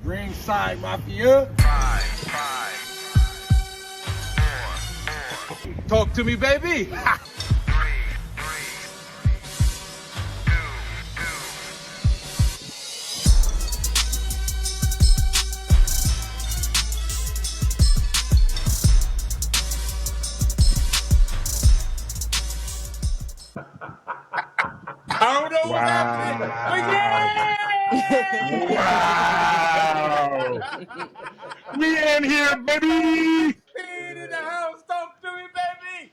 Ringside Mafia. Talk to me, baby. I don't know what's happening. Wow. We in here, baby. Pete in the house. Talk to me, baby.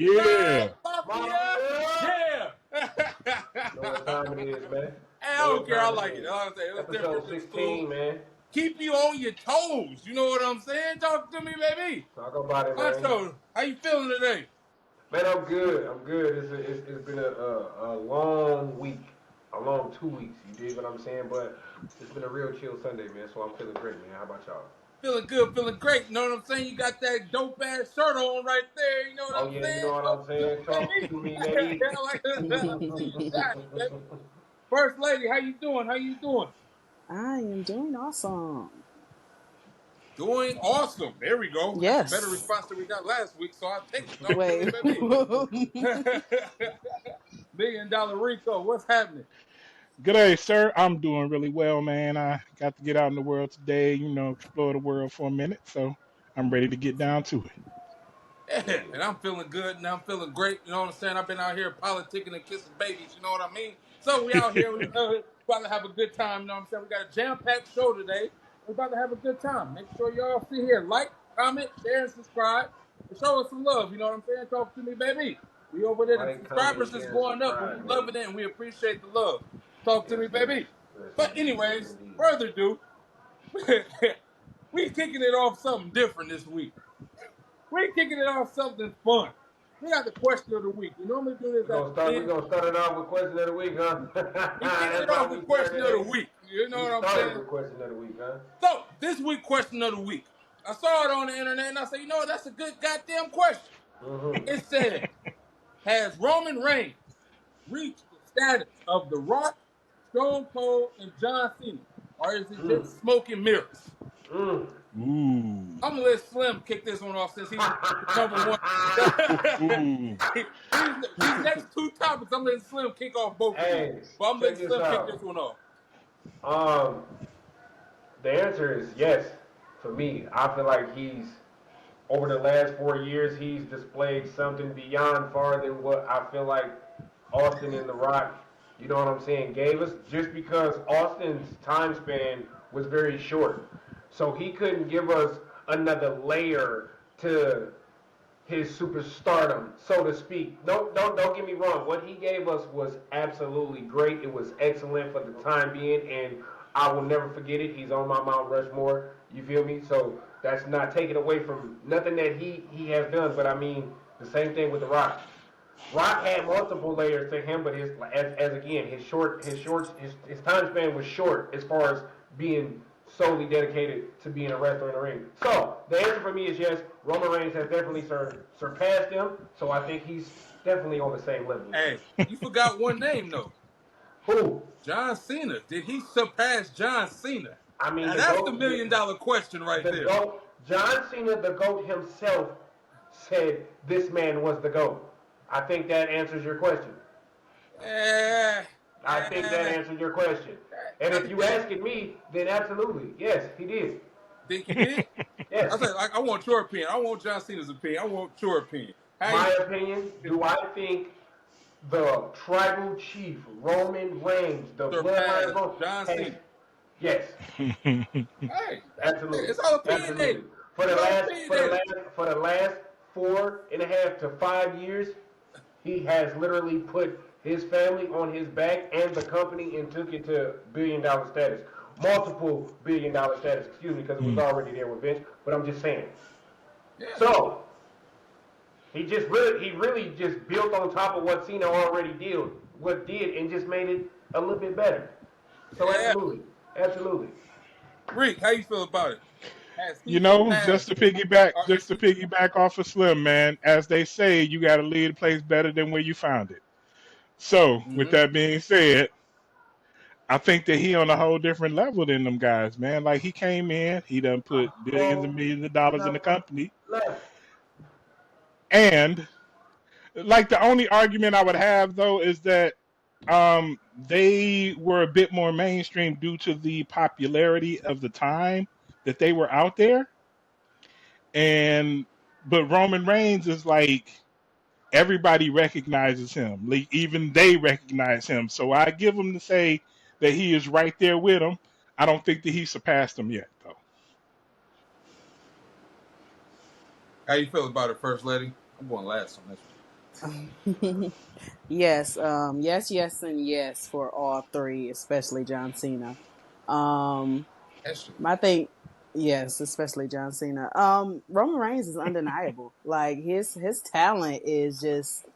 Yeah. Mafia. Yeah. Know what time it is, man. Hey, I don't care. I like it. I'm saying, it was different. Episode It's 16, cool. man. Keep you on your toes. You know what I'm saying? Talk to me, baby. Talk about it, man. Macho, how you feeling today? Man, I'm good. It's been a long week, a long 2 weeks. You dig what I'm saying? But it's been a real chill Sunday, man. So I'm feeling great, man. How about y'all? Feeling good, feeling great. You know what I'm saying? You got that dope ass shirt on right there. You know what I'm Yeah, saying? you know what I'm saying? Talk to me, baby. Baby. First lady, how you doing? How you doing? I am doing awesome. Doing awesome. There we go. Yes. That's a better response than we got last week, so I'll take it. Wait. $1 million Rico, what's happening? Good day, sir. I'm doing really well, man. I got to get out in the world today, explore the world for a minute. So I'm ready to get down to it. Yeah, and I'm feeling good and I'm feeling great. You know what I'm saying? I've been out here politicking and kissing babies. You know what I mean? So we out here. We're about to have a good time. You know what I'm saying? We got a jam-packed show today. We're about to have a good time. Make sure y'all see here. Like, comment, share, and subscribe. And show us some love. You know what I'm saying? Talk to me, baby. We over there. The subscribers is going up. And we love it and we appreciate the love. Talk to me, baby. But anyways, further ado, we kicking it off something different this week. We're kicking it off something fun. We got the question of the week. We normally do this We're gonna start it off with question of the week, huh? We kicking it off with question of the week. You know what I'm saying? With question of the week, huh? So, this week question of the week. I saw it on the internet and I said, you know what, that's a good goddamn question. Mm-hmm. It said, has Roman Reigns reached the status of The Rock, Stone Cold, and John Cena? Or is it just smoke and mirrors? Ooh. I'm gonna let Slim kick this one off since he's number one. These next two topics, I'm letting Slim kick off both of them. But I'm letting Slim kick this one off. The answer is yes. For me, I feel like over the last 4 years, he's displayed something beyond far than what I feel like Austin and The Rock, you know what I'm saying, gave us. Just because Austin's time span was very short. So he couldn't give us another layer to his superstardom, so to speak. Don't get me wrong. What he gave us was absolutely great. It was excellent for the time being, and I will never forget it. He's on my Mount Rushmore. You feel me? So that's not taken away from nothing that he has done. But I mean, the same thing with The Rock. Rock had multiple layers to him, but his time span was short as far as being solely dedicated to being a wrestler in the ring. So the answer for me is yes. Roman Reigns has definitely surpassed him. So I think he's definitely on the same level. Hey, you forgot one name though. Who? John Cena. Did he surpass John Cena? I mean, that's the $1 million question right there. GOAT, John Cena, the GOAT himself, said this man was the GOAT. I think that answers your question. I think that answered your question. And if you asking me, then absolutely, yes, he did. Think he did? Yes. I said, I want your opinion. I want John Cena's opinion. I want your opinion. My opinion, do I think the tribal chief, Roman Reigns, the bloodline of John Cena? Yes. Hey, absolutely. It's all opinion. Absolutely. For the last 4.5 to 5 years, he has literally put his family on his back and the company and took it to billion-dollar status. Multiple billion-dollar status, excuse me, because it was already there with Vince, but I'm just saying. Yeah. So, he really just built on top of what Cena already did and just made it a little bit better. So absolutely. Rick, how you feel about it? Just to piggyback off of Slim, man, as they say, you got to leave a place better than where you found it. So, with that being said, I think that he on a whole different level than them guys, man. Like he came in, he done put billions and Well, millions of dollars in the left, company, left. and like the only argument I would have though is that they were a bit more mainstream due to the popularity of the time that they were out there, and but Roman Reigns is like everybody recognizes him. Like, even they recognize him. So I give him to say that he is right there with him. I don't think that he surpassed him yet, though. How you feel about it, First Lady? I'm going last on this one. Yes, yes, and yes for all three, especially John Cena. Um, That shit. I think yes, especially John Cena. Roman Reigns is undeniable. Like his talent is just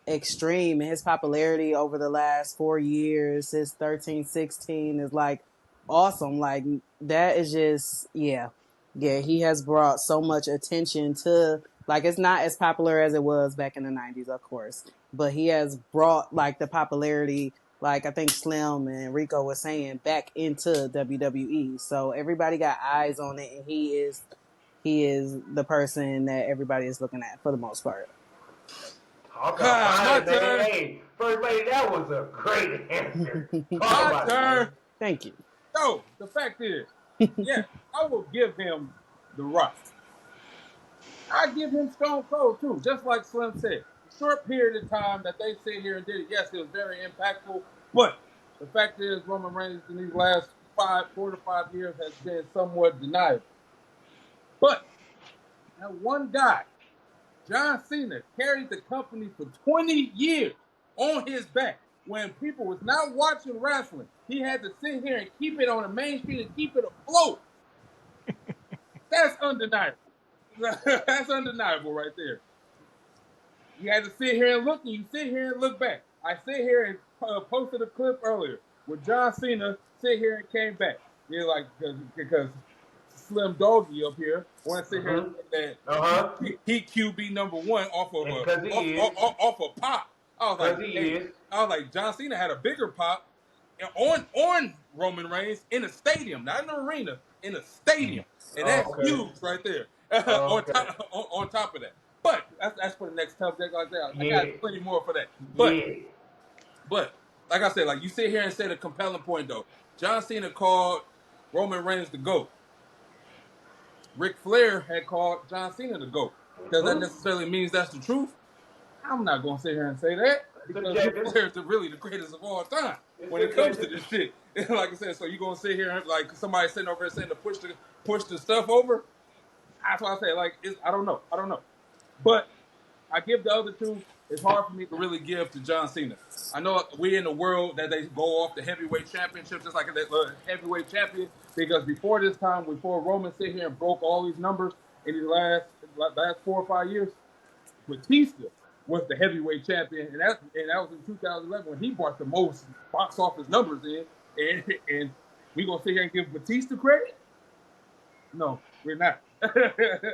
extreme, and his popularity over the last 4 years, his 13, 16 is like awesome. Like that is just yeah. He has brought so much attention to like it's not as popular as it was back in the 90s, of course, but he has brought like the popularity like I think Slim and Rico was saying, back into WWE. So everybody got eyes on it, and he is the person that everybody is looking at for the most part. Talk My about it, man. turn. Hey, First Lady, that was a great answer. Talk My about it, turn. man. Thank you. So the fact is, yeah, I will give him the right. I give him Stone Cold too, just like Slim said. Short period of time that they sit here and did it, yes, it was very impactful. But the fact is, Roman Reigns in these last 4 to 5 years has been somewhat deniable. But that one guy, John Cena, carried the company for 20 years on his back. When people was not watching wrestling, he had to sit here and keep it on the main street and keep it afloat. That's undeniable. That's undeniable right there. You had to sit here and look, and you sit here and look back. I sit here and posted a clip earlier with John Cena sit here and came back. Yeah, like because Slim Doggy up here want to sit here and say Uh-huh. that he QB #1 off of Because he is. off of pop. I was Because like, he hey, is. I was like, John Cena had a bigger pop on Roman Reigns in a stadium, not in an arena, in a stadium, and Oh, that's okay. huge right there. Oh, on okay. top on top of that, but that's for the next subject like that. I got Yeah. plenty more for that, Yeah. but like I said, like you sit here and say the compelling point though. John Cena called Roman Reigns the GOAT. Ric Flair had called John Cena the GOAT. Does that necessarily means that's the truth? I'm not gonna sit here and say that because Ric Subjective. Flair is really the greatest of all time It's when it comes to subjective. this shit. Like I said, so you gonna sit here and like somebody sitting over there saying to push the stuff over? That's why I say like I don't know, but I give the other two. It's hard for me to really give to John Cena. I know we in the world that they go off the heavyweight championship just like a heavyweight champion because before this time, before Roman sit here and broke all these numbers in the last 4 or 5 years, Batista was the heavyweight champion, and that was in 2011 when he brought the most box office numbers in. And we gonna sit here and give Batista credit? No, we're not.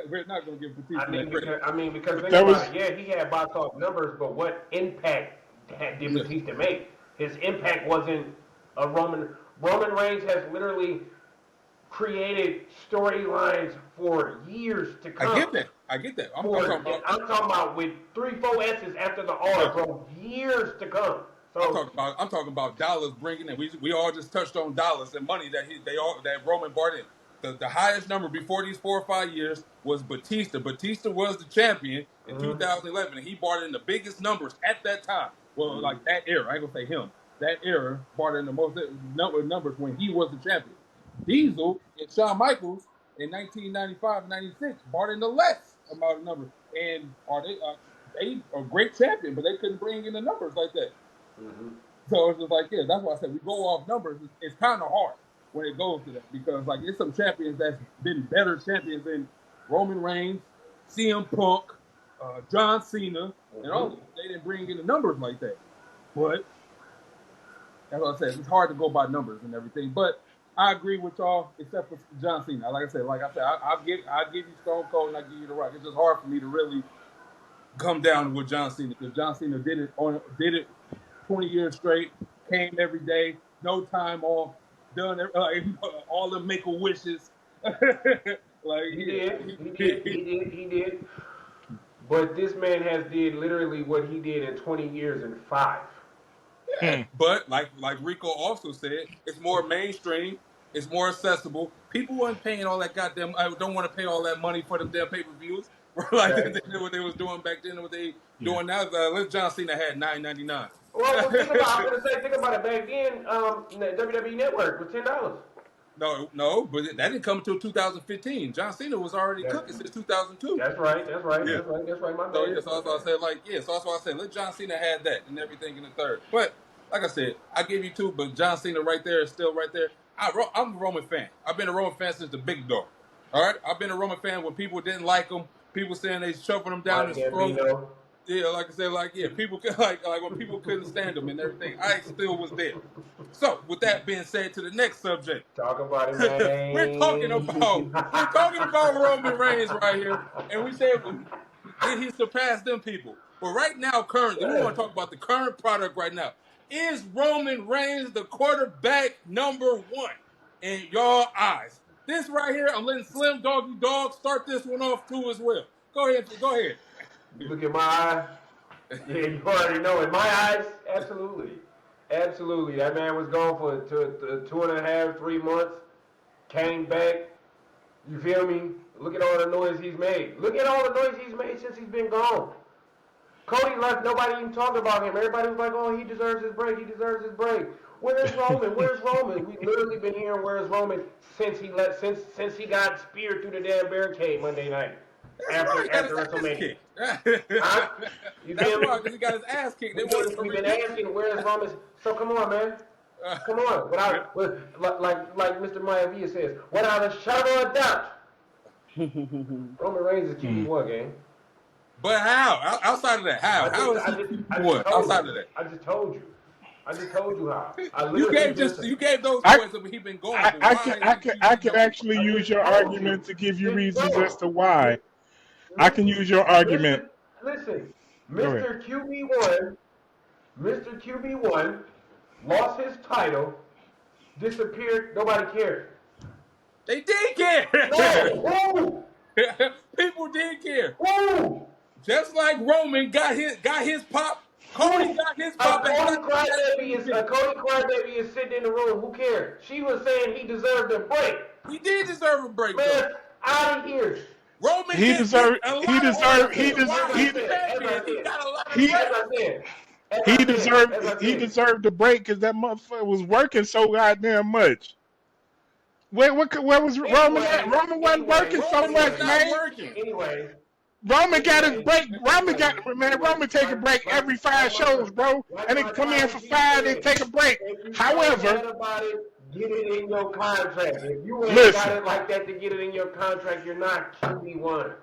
We're not gonna give Batista that credit. Because But think that about was it. Yeah, he had box office numbers, but what impact did Yeah. Batista make? His impact wasn't a Roman. Roman Reigns has literally created storylines for years to I come. get that. I get that. I'm talking For about. I'm talking about with 3, 4 S's after the R, Yeah. bro. Years to come. I'm So talking about. I'm talking about dollars bringing in. We all just touched on dollars and money that Roman brought in. The highest number before these 4 or 5 years was Batista. Batista was the champion in 2011, and he brought in the biggest numbers at that time. Well, like that era. I ain't gonna say him. That era brought in the most numbers when he was the champion. Diesel and Shawn Michaels in 1995 and 96 brought in the less amount of numbers. And they are great champion, but they couldn't bring in the numbers like that. So it's just like, yeah, that's why I said we go off numbers. It's kind of hard when it goes to that because like it's some champions that's been better champions than Roman Reigns, CM Punk, John Cena, and all. They didn't bring in the numbers like that. But that's what I said. It's hard to go by numbers and everything. But I agree with y'all, except for John Cena. Like I said, I'll give you Stone Cold and I give you The Rock. It's just hard for me to really come down with John Cena because John Cena did it 20 years straight, came every day, no time off, done all the make a wishes. Like He yeah, did. He did. He did. He did. But this man has did literally what he did in 20 years in 5. yeah. But like Rico also said, it's more mainstream. It's more accessible. People weren't paying all that goddamn. I don't want to pay all that money for them damn pay per views. Like they Okay. did what they was doing back then, and what they Yeah. doing now. Let John Cena had $9.99. Well, think about. I'm gonna say, think about it. Back then, the WWE Network was $10. No, but that didn't come until 2015. John Cena was already That, cooking since 2002. that's right. That's right. Yeah. That's right. That's right. My So bad. yeah, so My that's why I bad. said so that's why I said let John Cena had that and everything in the third. But like I said, I give you two, but John Cena right there is still right there. I'm a Roman fan. I've been a Roman fan since the big dog. All right, I've been a Roman fan when people didn't like him. People saying they shoving him down Mike his throat. Gambino. Yeah, like I said, people like when people couldn't stand him and everything. I still was there. So with that being said, to the next subject. Talk about it, we're talking man. about Roman Reigns right here, and we said did he surpass them people? But right now, currently, we want to talk about the current product right now. Is Roman Reigns the quarterback number one in y'all eyes? This right here, I'm letting Slim Doggy Dog start this one off too as well. Go ahead. Look at my eye. Yeah, you already know. In my eyes, absolutely. Absolutely. That man was gone for 2.5, 3 months. Came back. You feel me? Look at all the noise he's made. Look at all the noise he's made since he's been gone. Cody left. Nobody even talked about him. Everybody was like, oh, he deserves his break. He deserves his break. Where's Roman? Where's Roman? We've literally been hearing where's Roman since he got speared through the damn barricade Monday night. That's why he got his After ass WrestleMania. kicked. Huh? You That's feel me? why, because he got his ass kicked. They wanted to We've been rebuke him. asking where's Roman. So come on, man. Come on. Like Mr. Maivia says, without a shadow of doubt, Roman Reigns is QB1 game. But how? Outside of that, how is he what? Outside of that, I just told you. I just told you how. I you literally gave those I, points that he been gone. But why is he I QB can number one? actually I use just your told argument you. to give you Just reasons as bro. to why. I can Listen, use your argument. listen. Go ahead. Mr. QB1 lost his title, disappeared, nobody cared. They did care. No! Who? People did care. Who? Just like Roman got his pop. Cody got his pop. A Cody Crybaby is sitting in the room. Who cares? She was saying he deserved a break. He did deserve a break, though. Man, out of here. Roman He did get deserved. a He lot of deserved. breaks. He Even des, while he he's champion, he got a lot of he As breaks. I said, he deserved. as I He said, deserved the break because that motherfucker was working so goddamn much. Where was Roman at? Roman wasn't working so Roman was much, not man. working. anyway, Roman got his break. anyway, Roman take a break every 5 shows, bro. And then come in for 5 and take a break. if you so However, mad about it, get it in your contract. If you ain't got listen, it like that to get it in your contract, you're not QB1.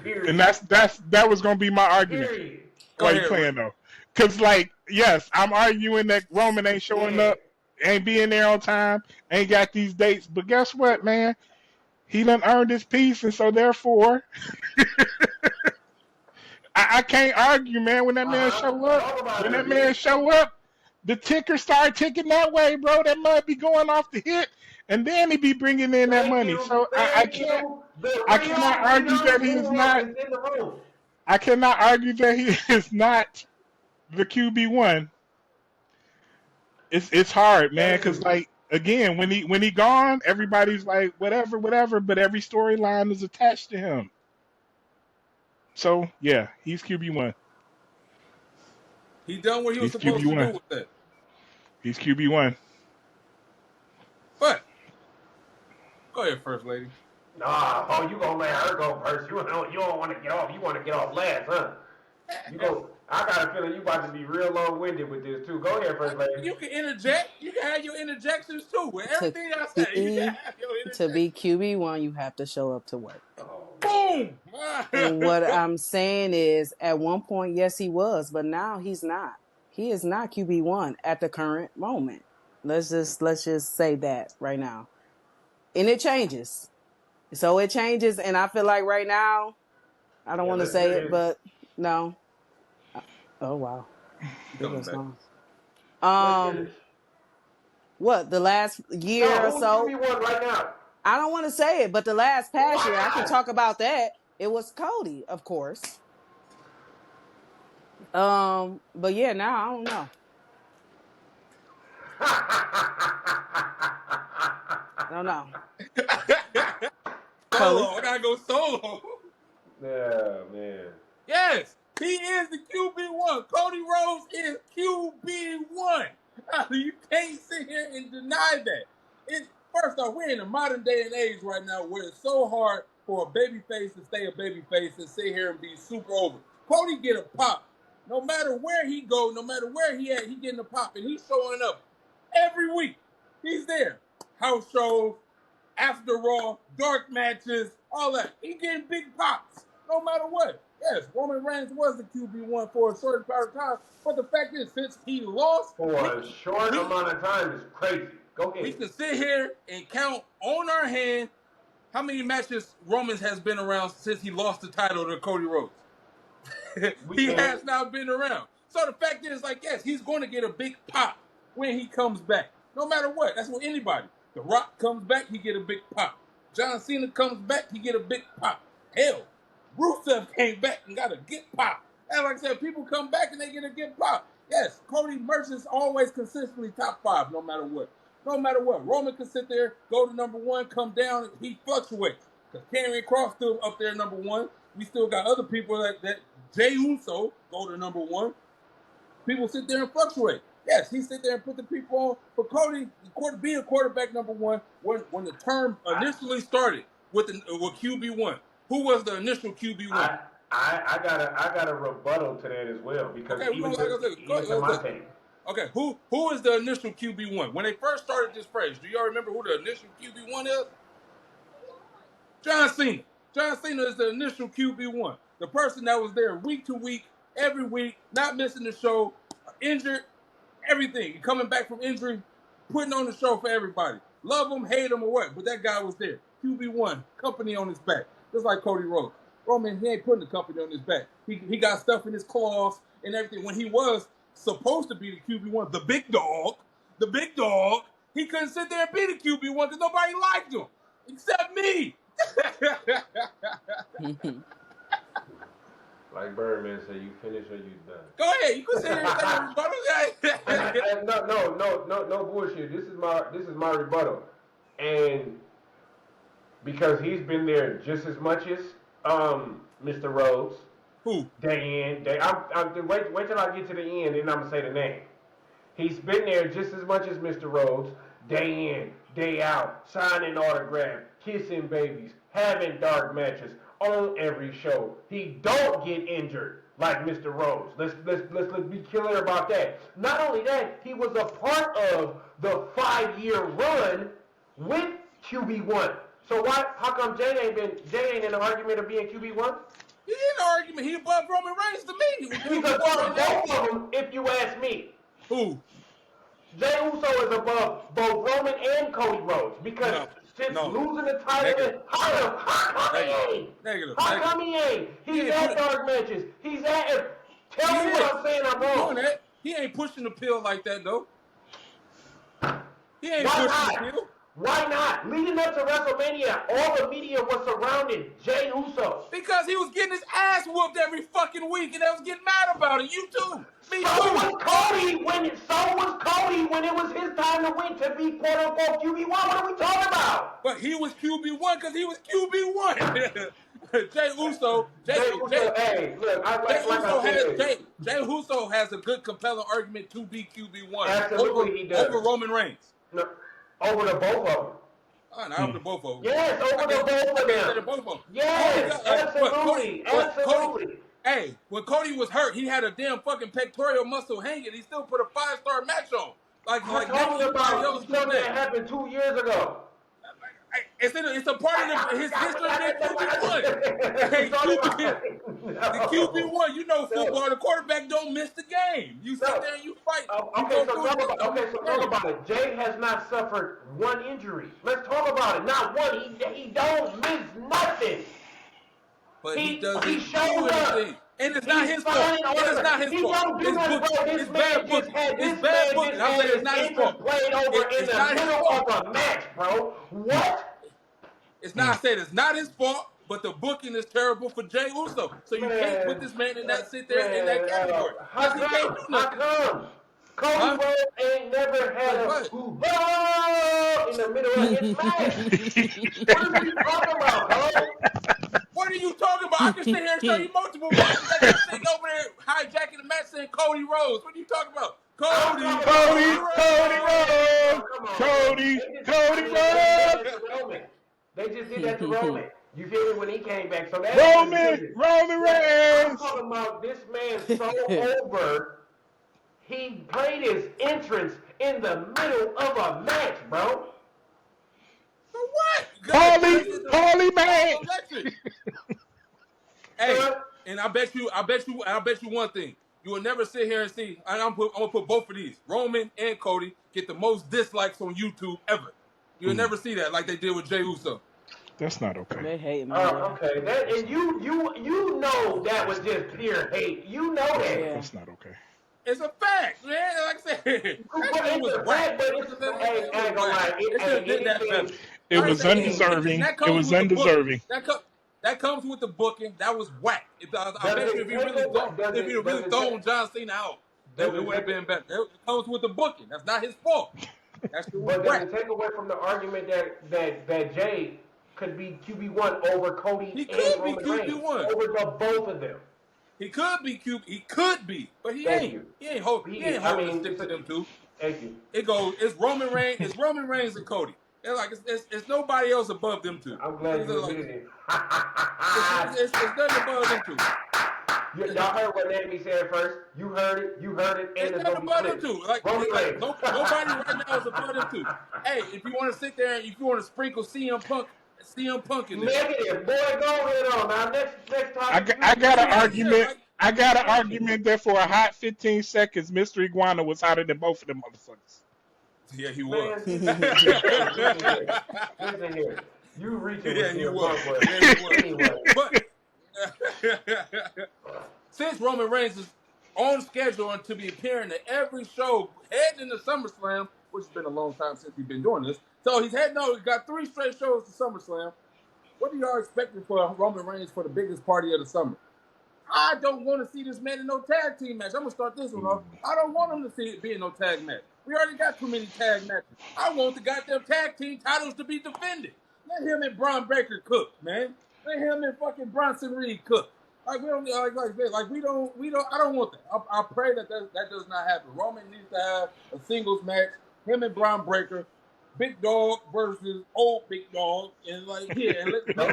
Period. and that was gonna be my argument. Period. Go Why you ahead, playing Rick. though? Because yes, I'm arguing that Roman ain't showing up, ain't being there on time, ain't got these dates. But guess what, man? He done earned his piece, and so therefore, I can't argue, man. When that man show up, Talk about it, B. the ticker start ticking that way, bro. That mud be going off the hit, and then he be bringing in that Thank money. you. So Thank you. The I real cannot argue that he is Leon not. is in the room. I cannot argue that he is not the QB1. It's hard, man, because Hey, like again, when he gone, everybody's like whatever, but every storyline is attached to him. So yeah, he's QB1. He done what he was He's supposed to QB1. do with that. He's QB1. But go ahead, First Lady. you gonna let her go first. You don't want to get off. You want to get off last, huh? You go. I got a feeling you about to be real long-winded with this too. Go ahead, first lady. You can interject. You can have your interjections too. With To everything I say, you can be have your to be interjections. QB1, you have to show up to work. Boom. And what I'm saying is, at one point, yes, he was, but now he's not. He is not QB1 at the current moment. Let's just say that right now, and it changes. So it changes, and I feel like right now, I don't Yeah, want to listen say to it, this. but no. Oh wow, He it coming was back. gone. Let's finish. what, the last year No, or who's so? QB1 right now? I don't want to say it, but the last past year, I can Why? talk about that. It was Cody, of course. But yeah, now I don't know. I don't know. Cody. Solo. I gotta go solo. Yeah, man. Yes, he is the QB1. Cody Rhodes is QB1. You can't sit here and deny that. First off, we're in a modern day and age right now where it's so hard for a babyface to stay a babyface and sit here and be super over. Cody get a pop. No matter where he go, no matter where he at, he getting a pop. And he's showing up every week. He's there. House shows, after Raw, dark matches, all that. He getting big pops, no matter what. Yes, Roman Reigns was the QB1 for a certain period of time, but the fact is, since he lost, For a short amount of time is crazy. Go ahead. we can sit here and count on our hand how many matches Roman has been around since he lost the title to Cody Rhodes. He has not been around. So the fact is, like, yes, he's going to get a big pop when he comes back, no matter what. That's with anybody. The Rock comes back, he get a big pop. John Cena comes back, he get a big pop. Hell, Rusev came back and got a get pop. And like I said, people come back and they get a get pop. Yes, Cody Merch is always consistently top 5, no matter what. No matter what. Roman can sit there, go to number 1, come down, he fluctuates. Because Karrion Kross still up there number 1. We still got other people that Jey Uso go to number 1. People sit there and fluctuate. Yes, he sit there and put the people on. For Cody, being quarterback number 1, when the term initially started with QB1, who was the initial QB1? I got a rebuttal to that as well because even to my take. Okay, who is the initial QB1? When they first started this phrase, do y'all remember who the initial QB1 is? John Cena. John Cena is the initial QB1. The person that was there week to week, every week, not missing the show, injured, everything. Coming back from injury, putting on the show for everybody. Love him, hate him, or what, but that guy was there. QB1, company on his back. Just like Cody Rhodes. Roman, he ain't putting the company on his back. He got stuff in his claws and everything. When he was supposed to be the QB1, the big dog, he couldn't sit there and be the QB1 because nobody liked him, except me. Like Birdman said, you finish or you done. Go ahead, you can say your rebuttal. No bullshit. This is my rebuttal, and because he's been there just as much as Mr. Rhodes. Who? Day in, day. Wait till I get to the end, and I'm gonna say the name. He's been there just as much as Mr. Rhodes. Day in, day out, signing autographs, kissing babies, having dark matches on every show. He don't get injured like Mr. Rhodes. Let's be clear about that. Not only that, he was a part of the 5-year run with QB1. So how come Jay ain't in the argument of being QB1? He in the argument. He above Roman Reigns to me. He's above both of them, if you ask me. Who? Jey Uso is above both Roman and Cody Rhodes because since losing the title, how come he ain't? He's at dark matches. He's at. Tell me what I'm saying. I'm wrong. He ain't pushing the pill like that though. He ain't pushing the pill. Why not? Leading up to WrestleMania, all the media was surrounding Jey Uso. Because he was getting his ass whooped every fucking week, and they was getting mad about it. You too. Me too. So was Cody when it was his time to win to be quote unquote QB1. What are we talking about? But he was QB1 because he was QB1. Jey Uso. Hey, look, Jey Uso has a good, compelling argument to be QB1. Absolutely, he does. Over Roman Reigns. No, over the both of them. Not over the both of them. Yes, over the both of them. Yes, absolutely. Hey, when Cody was hurt, he had a damn fucking pectoral muscle hanging. He still put a 5-star match on. I'm talking about something that happened 2 years ago. It's a part of his history being QB1. The QB1, you know football, the quarterback don't miss the game. You sit there and you fight. So talk about it. Jay has not suffered one injury. Let's talk about it. Not one. He don't miss nothing. But he doesn't shows up. And it's not He's his fault. fine. It is not his He fault. don't do It's nothing, booking. bro. It's bad booking. It's bad booking. I'm saying it's not his fault. Played over in It's the not his middle fault. of a match, bro. What? It's not. I said it's not his fault, but the booking is terrible for Jey Uso. So you can't put this man in that in that category because he can't do How nothing. come? Cody Huh? Rhodes ain't never had a What? whoa in the middle of his match. What are we talking about, bro? What are you talking about? I can sit here and show you multiple matches that this thing over there hijacking the match saying Cody Rhodes. What are you talking about? I'm Cody, talking Cody, about Cody Rhodes. Rhodes, come on, bro. Cody, I Cody mean, they just did Rhodes, that to Roman. They just did that to Roman. You feel me? When he came back. So that ain't Roman, consistent. Roman I'm Reigns. talking about this man so over. He played his entrance in the middle of a match, bro. So what? Good. Paulie man. Electric. Hey, and I bet you one thing. You will never sit here and see. I'm gonna put both of these, Roman and Cody, get the most dislikes on YouTube ever. You'll never see that like they did with Jey Uso. That's not okay. They hate me. Okay. And you know that was just pure hate. You know that. Yeah. That's not okay. It's a fact, man. Like I said, that shit was whack. But it's I ain't gonna lie. They should have did that better. It Like I was said, undeserving. that It comes was with the booking. undeserving. That comes with the booking. That was whack. I bet you if you really thrown John Cena out, it would have been better. It comes with the booking. That's not his fault. That's the But whack. does it take away from the argument that Jay could be QB1 over Cody He and could be Roman Reigns, QB1. over the both of them? He could be QB. He could be, but he Thank ain't. you. He ain't holding the stick to them two. Thank you. It goes. It's Roman Reigns. It's Roman Reigns and Cody. It's like it's nobody else above them two. I'm glad you like, admitted it. it's nothing above them two. Y'all heard what Naomi said first. You heard it, and It's it's nothing gonna be above them clipped. two. Like Roman Reigns. nobody right now is above them two. Hey, if you want to sit there and if you want to sprinkle CM Punk in there. Negative, boy, go ahead on. Now next topic. I got an argument. I got an argument that for a hot 15 seconds, Mr. Iguana was hotter than both of them motherfuckers. Yeah, he was. Listen here. You reaching Yeah, with he was. Anyway. But since Roman Reigns is on schedule and to be appearing at every show heading into SummerSlam, which has been a long time since he's been doing this, so he's got 3 straight shows to SummerSlam. What are y'all expecting for Roman Reigns for the biggest party of the summer? I don't want to see this man in no tag team match. I'm going to start this one off. I don't want him to see it be in no tag match. We already got too many tag matches. I want the goddamn tag team titles to be defended. Let him and Braun Breaker cook, man. Let him and fucking Bronson Reed cook. Like we don't I don't want that. I pray that does not happen. Roman needs to have a singles match. Him and Braun Breaker. Big dog versus old big dog, and like and let that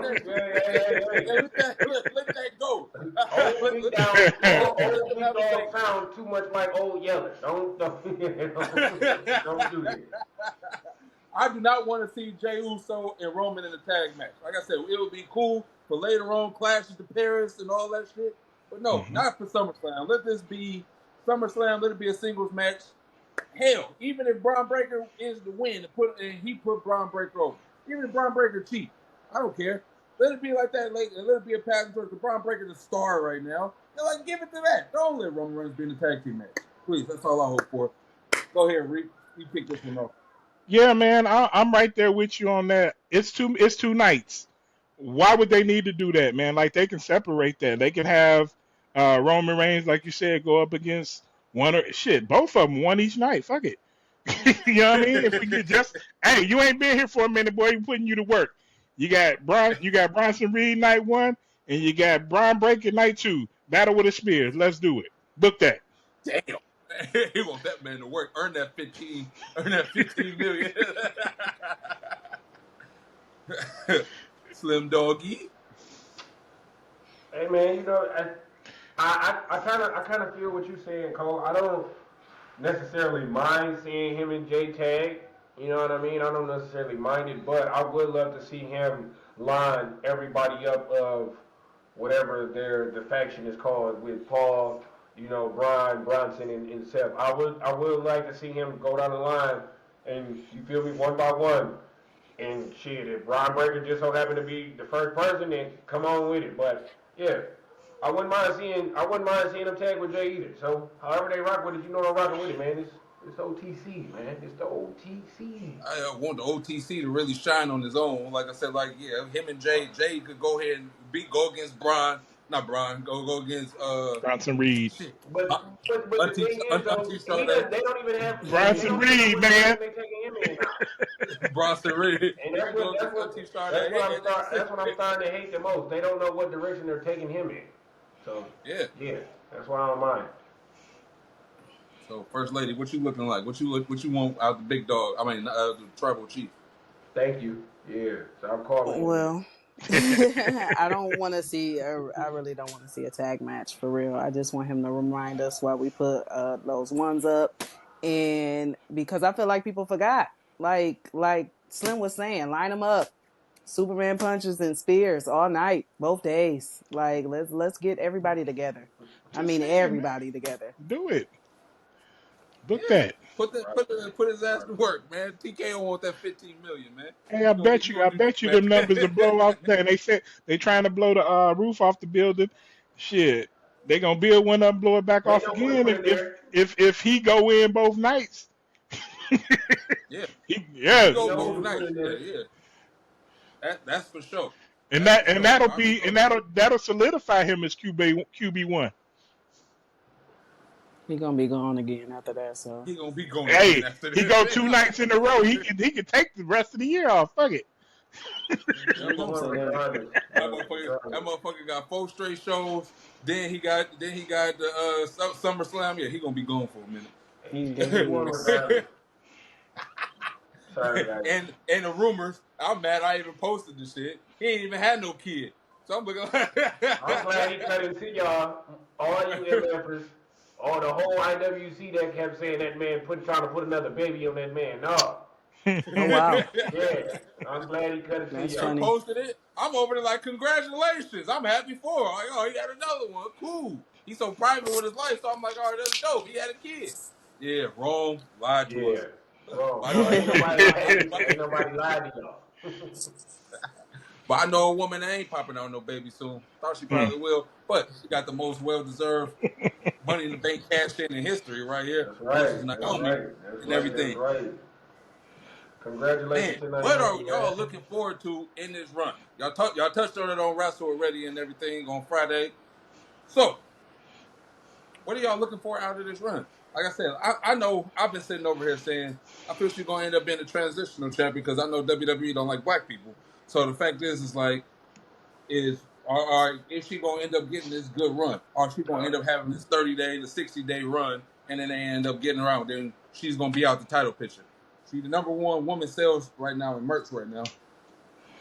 go. Old big dog sound too much like Old Yeller. Don't do that. I do not want to see Jey Uso and Roman in a tag match. Like I said, it would be cool for later on clashes to Paris and all that shit. But no, not for SummerSlam. Let this be SummerSlam. Let it be a singles match. Hell, even if Braun Breaker is the win, he put Braun Breaker over. Even if Braun Breaker cheat, I don't care. Let it be like that. Let it be a pass towards the Braun Breaker, the star right now. And like, give it to that. Don't let Roman Reigns be in the tag team match, please. That's all I hope for. Go ahead, Reed. You pick this one up. Yeah, man, I'm right there with you on that. It's two nights. Why would they need to do that, man? Like they can separate that. They can have Roman Reigns, like you said, go up against both of them one each night. Fuck it. You know what I mean? If we could just, hey, you ain't been here for a minute, boy. You putting you to work. You got Bronson Reed night 1, and you got Braun Breaker night 2. Battle with the Spears. Let's do it. Book that. Damn. He want that man to work. Earn that 15 million. Slim Doggy. Hey man, you know, I kind of feel what you're saying, Cole. I don't necessarily mind seeing him and Jay tag. You know what I mean? I don't necessarily mind it, but I would love to see him line everybody up of whatever the faction is called with Paul, you know, Brian, Bronson, and Seth. I would like to see him go down the line and, you feel me, one by one. And shit, if Braun Breaker just so happened to be the first person, then come on with it. But yeah, I wouldn't mind seeing them tag with Jay either. So however they rock with it, you know I'm rocking with it, man. It's OTC, man. It's the OTC. I want the OTC to really shine on his own. Like I said, like yeah, him and Jay could go ahead and go against Brian, not Brian, go against Bronson Reed. shit, But but the thing is though, Auntie Sade, they don't even have they Bronson don't even know Reed, what man. direction they taking him in now. Bronson Reed. And He could go against Auntie Sade. that's what I'm starting to hate the most. They don't know what direction they're taking him in. So Yeah. that's why I don't mind. So First Lady, what you looking like? What you want out the big dog? I mean, the tribal chief. Thank you. Yeah. So I'm calling. Well, I don't want to see. I really don't want to see a tag match for real. I just want him to remind us why we put those ones up, and because I feel like people forgot. Like Slim was saying, line them up. Superman punches and spears all night, both days. Like let's get everybody together. I mean everybody together. Do it. Book Yeah. that. Put his ass to work, man. TKO want that 15 million, man. Hey, I bet you them numbers will blow off there. And they said they trying to blow the roof off the building. Shit, they gonna build one up, and blow it back They off know again what to put in there. if he go in both nights. Yeah. Yeah. Go know both who to nights. put in there. Yeah. That's for sure. And That's for sure. that'll solidify him as QB1. He gonna be gone again after that. So He gonna be going Hey, after this. he go 2 nights in a row. He can take the rest of the year off. Fuck it. That motherfucker got 4 straight shows. Then he got the SummerSlam. Yeah, he gonna be gone for a minute. He won regardless. Sorry, guys. And the rumors, I'm mad I even posted this shit. He ain't even had no kid. So I'm looking like I'm glad he cut into y'all, all you MFers, all the whole IWC that kept saying that man trying to put another baby on that man. No. oh wow, Yeah. I'm glad he cut it That's to funny. y'all. posted it. I'm over there like, congratulations. I'm happy for him. Like, oh, he had another one. Cool. He's so private with his life. So I'm like, all right, that's dope. He had a kid. Yeah, wrong. Lied to us. Yeah. Oh, ain't nobody lied to y'all. But I know a woman that ain't popping out no baby soon. Thought she probably will, but she got the most well-deserved Money in the Bank cash in history right here. That's right. Versus Naomi and everything. That's right. Congratulations Man, to Naomi. what are y'all looking forward to in this run? Y'all touched on it on Wrestle already and everything on Friday. So, what are y'all looking for out of this run? Like I said, I know I've been sitting over here saying I feel she's gonna end up being a transitional champion because I know WWE don't like black people. So the fact is like, is she gonna end up getting this good run, or is she gonna end up having this 30-day to 60-day run, and then they end up getting around? Then she's gonna be out the title picture. She's the number one woman sales right now in merch right now,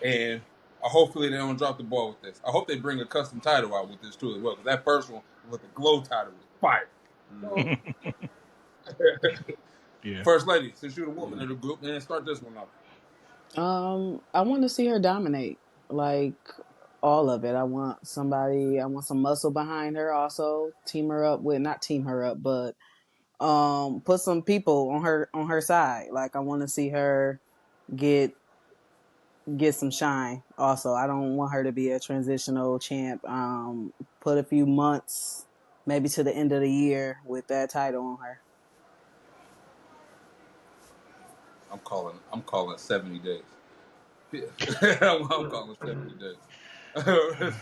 and hopefully they don't drop the ball with this. I hope they bring a custom title out with this too as well, because that first one with the glow title was fire. Yeah. First Lady, since you're the woman of the group, man, start this one off. I want to see her dominate, like all of it. I want some muscle behind her. Also, not team her up, but put some people on her side. Like I want to see her get some shine. Also, I don't want her to be a transitional champ. Put a few months, maybe to the end of the year, with that title on her. I'm calling 70 days. I'm calling 70 days.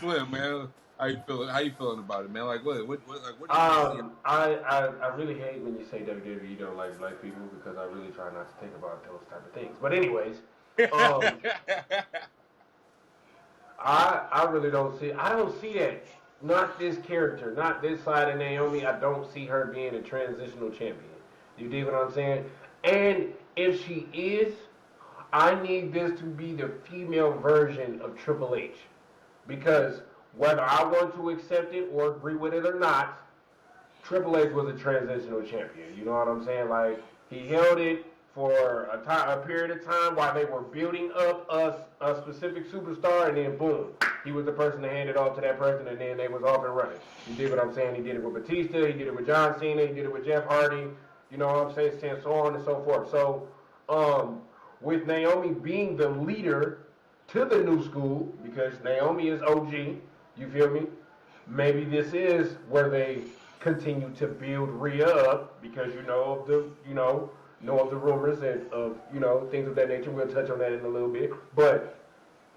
Slim, man, how you feeling? How you feeling about it, man? Like what do you I really hate when you say WWE don't like black people because I really try not to think about those type of things. But anyways, I really don't see that. Not this character, not this side of Naomi. I don't see her being a transitional champion. You dig what I'm saying? And if she is, I need this to be the female version of Triple H. Because whether I want to accept it or agree with it or not, Triple H was a transitional champion. You know what I'm saying? Like, he held it for a period of time while they were building up a specific superstar, and then boom, he was the person to hand it off to that person, and then they was off and running. You dig what I'm saying? He did it with Batista, he did it with John Cena, he did it with Jeff Hardy, you know what I'm saying, so on and so forth. So, with Naomi being the leader to the new school, because Naomi is OG, you feel me? maybe this is where they continue to build Rhea up because know of the rumors and of things of that nature. We'll touch on that in a little bit, but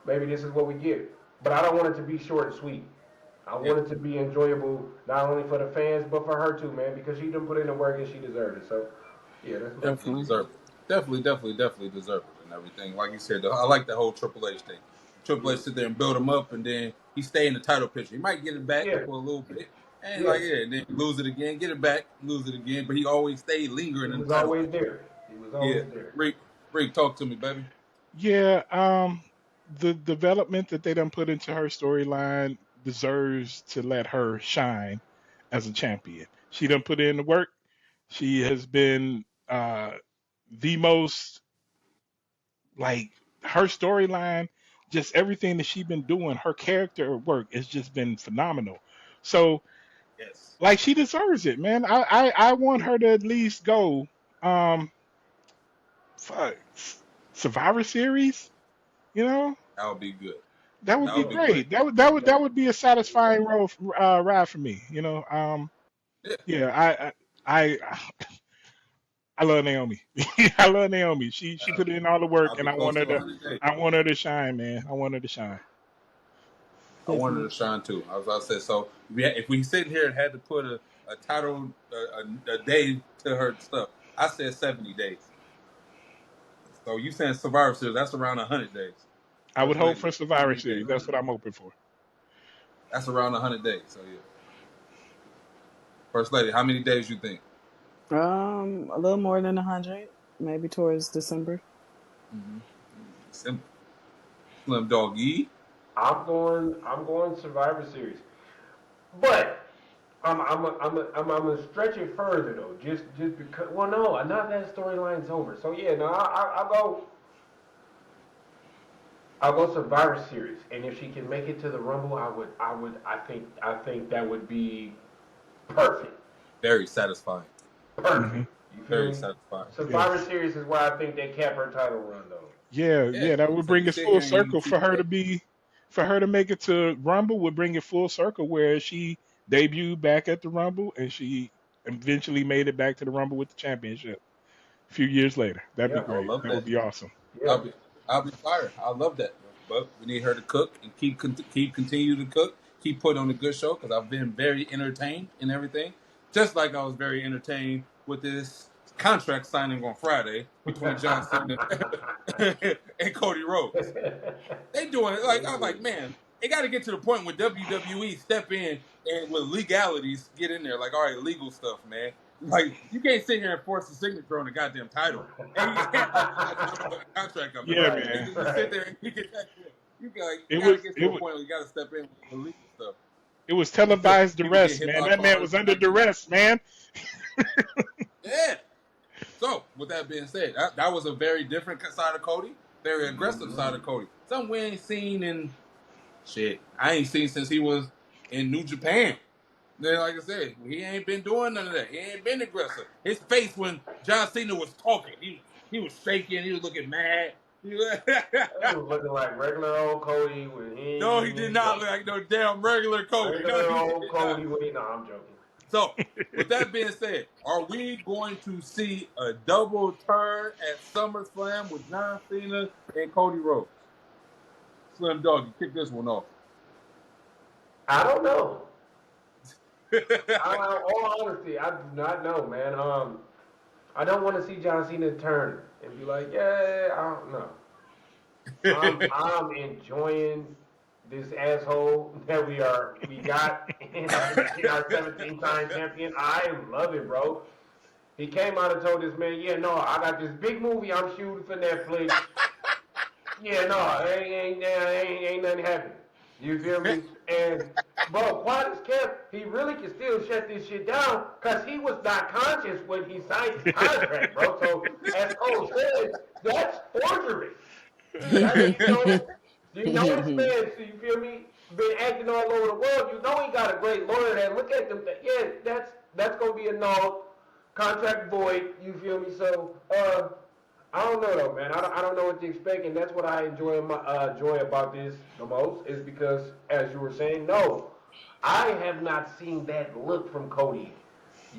maybe this is what we get. But I don't want it to be short and sweet. I Yeah, want it to be enjoyable not only for the fans but for her too, man, because she done put in the work and she deserved it. So yeah, that's what. definitely Definitely. deserve it. Definitely deserve it and everything. Like you said, I like the whole Triple H thing. Triple Yeah, H sit there and build him up, and then he stay in the title picture. He might get it back yeah, for a little bit, and yeah. and then lose it again, get it back, lose it again. But he always stayed He lingering in the was title always picture. there. He was Yeah, always there. Rick, talk to me, baby. Yeah, the development that they done put into her storyline deserves to let her shine as a champion. She done put in the work. She has been the most like her storyline, just everything that she's been doing, her character work has just been phenomenal. So Yes, like she deserves it, man. I want her to at least go um fuck, Survivor Series, you know? that would be good. That would That be would be No, great. great. That no. would be a satisfying ride for me. Yeah, Yeah, I I love Naomi. I love Naomi. She put in all the work, I'll and be close to 100 days. I want her to shine, man. I want her to shine. I wanted Definitely. to shine too. I was about to say, so if we sit here and had to put a title a day to her stuff, I said 70 days. So you saying Survivor Series? That's around 100 days. I would First hope lady, for how Survivor many days? Series. That's what I'm hoping for. That's around 100 days. So yeah, First lady, how many days you think? A little more than 100, maybe towards December. Mm-hmm. Simple. Slim Doggy. I'm going Survivor Series, but I'm gonna stretch it further though, just because. Well, no, not that storyline's over. So yeah, no, I'll go Survivor Series, and if she can make it to the Rumble, I think that would be perfect, Very satisfying. Hmm. perfect. You feel Very me? satisfying. Survivor Yes. Series is where I think they cap her title run though. Yeah, Yeah. yeah. That would So bring you us sit full here and you circle see for her to that. be, for her to make it to Rumble. Would bring it full circle where she debuted back at the Rumble and she eventually made it back to the Rumble with the championship a few years later. That'd be Yeah, I would great. love That would that. be awesome. yeah. I'll be I'll be fired. I love that. But we need her to cook and keep continue to cook, keep putting on a good show because I've been very entertained and everything. Just like I was very entertained with this contract signing on Friday between John Cena and Cody Rhodes. They doing it like I was like, man, it got to get to the point where WWE step in and with legalities get in there. Like, all right, legal stuff, man. Like, you can't sit here and force a signature on the goddamn title, and you can't talk about a contract up, Yeah, Right, and man. then you sit right. there and you get that. You got It you got to was get it to a was point where you got to step in with the legal stuff. it was televised People get duress, hit man. by That man cars was and under not getting. duress, man. Yeah. So, with that being said, that was a very different side of Cody, very aggressive side Mhm. of Cody. Something we ain't seen in shit. I ain't seen since he was in New Japan. Then, like I said, he ain't been doing none of that. He ain't been aggressive. His face when John Cena was talking, he was shaking. He was looking mad. That was looking like regular old Cody when he No, ain't he did even not look joking. like no damn regular Cody. No, Regular he did old not. Cody when he. No, I'm joking. So, with that being said, are we going to see a double turn at SummerSlam with John Cena and Cody Rhodes? Slim Doggy, kick this one off. I don't know. All honesty, I do not know, man. I don't want to see John Cena turn and be like, yeah, I don't know. I'm enjoying this asshole that we got in our 17-time champion. I am loving, bro. He came out and told this man, yeah, no, I got this big movie I'm shooting for Netflix. Yeah, no, ain't nothing happening. You feel me? And bro, quiet as kept, he really can still shut this shit down because he was not conscious when he signed the contract, bro. So as Cole said, that's forgery. That this man, so you feel me, been acting all over the world. You know he got a great lawyer that look at them. Yeah, that's gonna be a no contract void. You feel me? So I don't know though, man. I don't know what to expect, and that's what I enjoy about this the most is because, as you were saying, no, I have not seen that look from Cody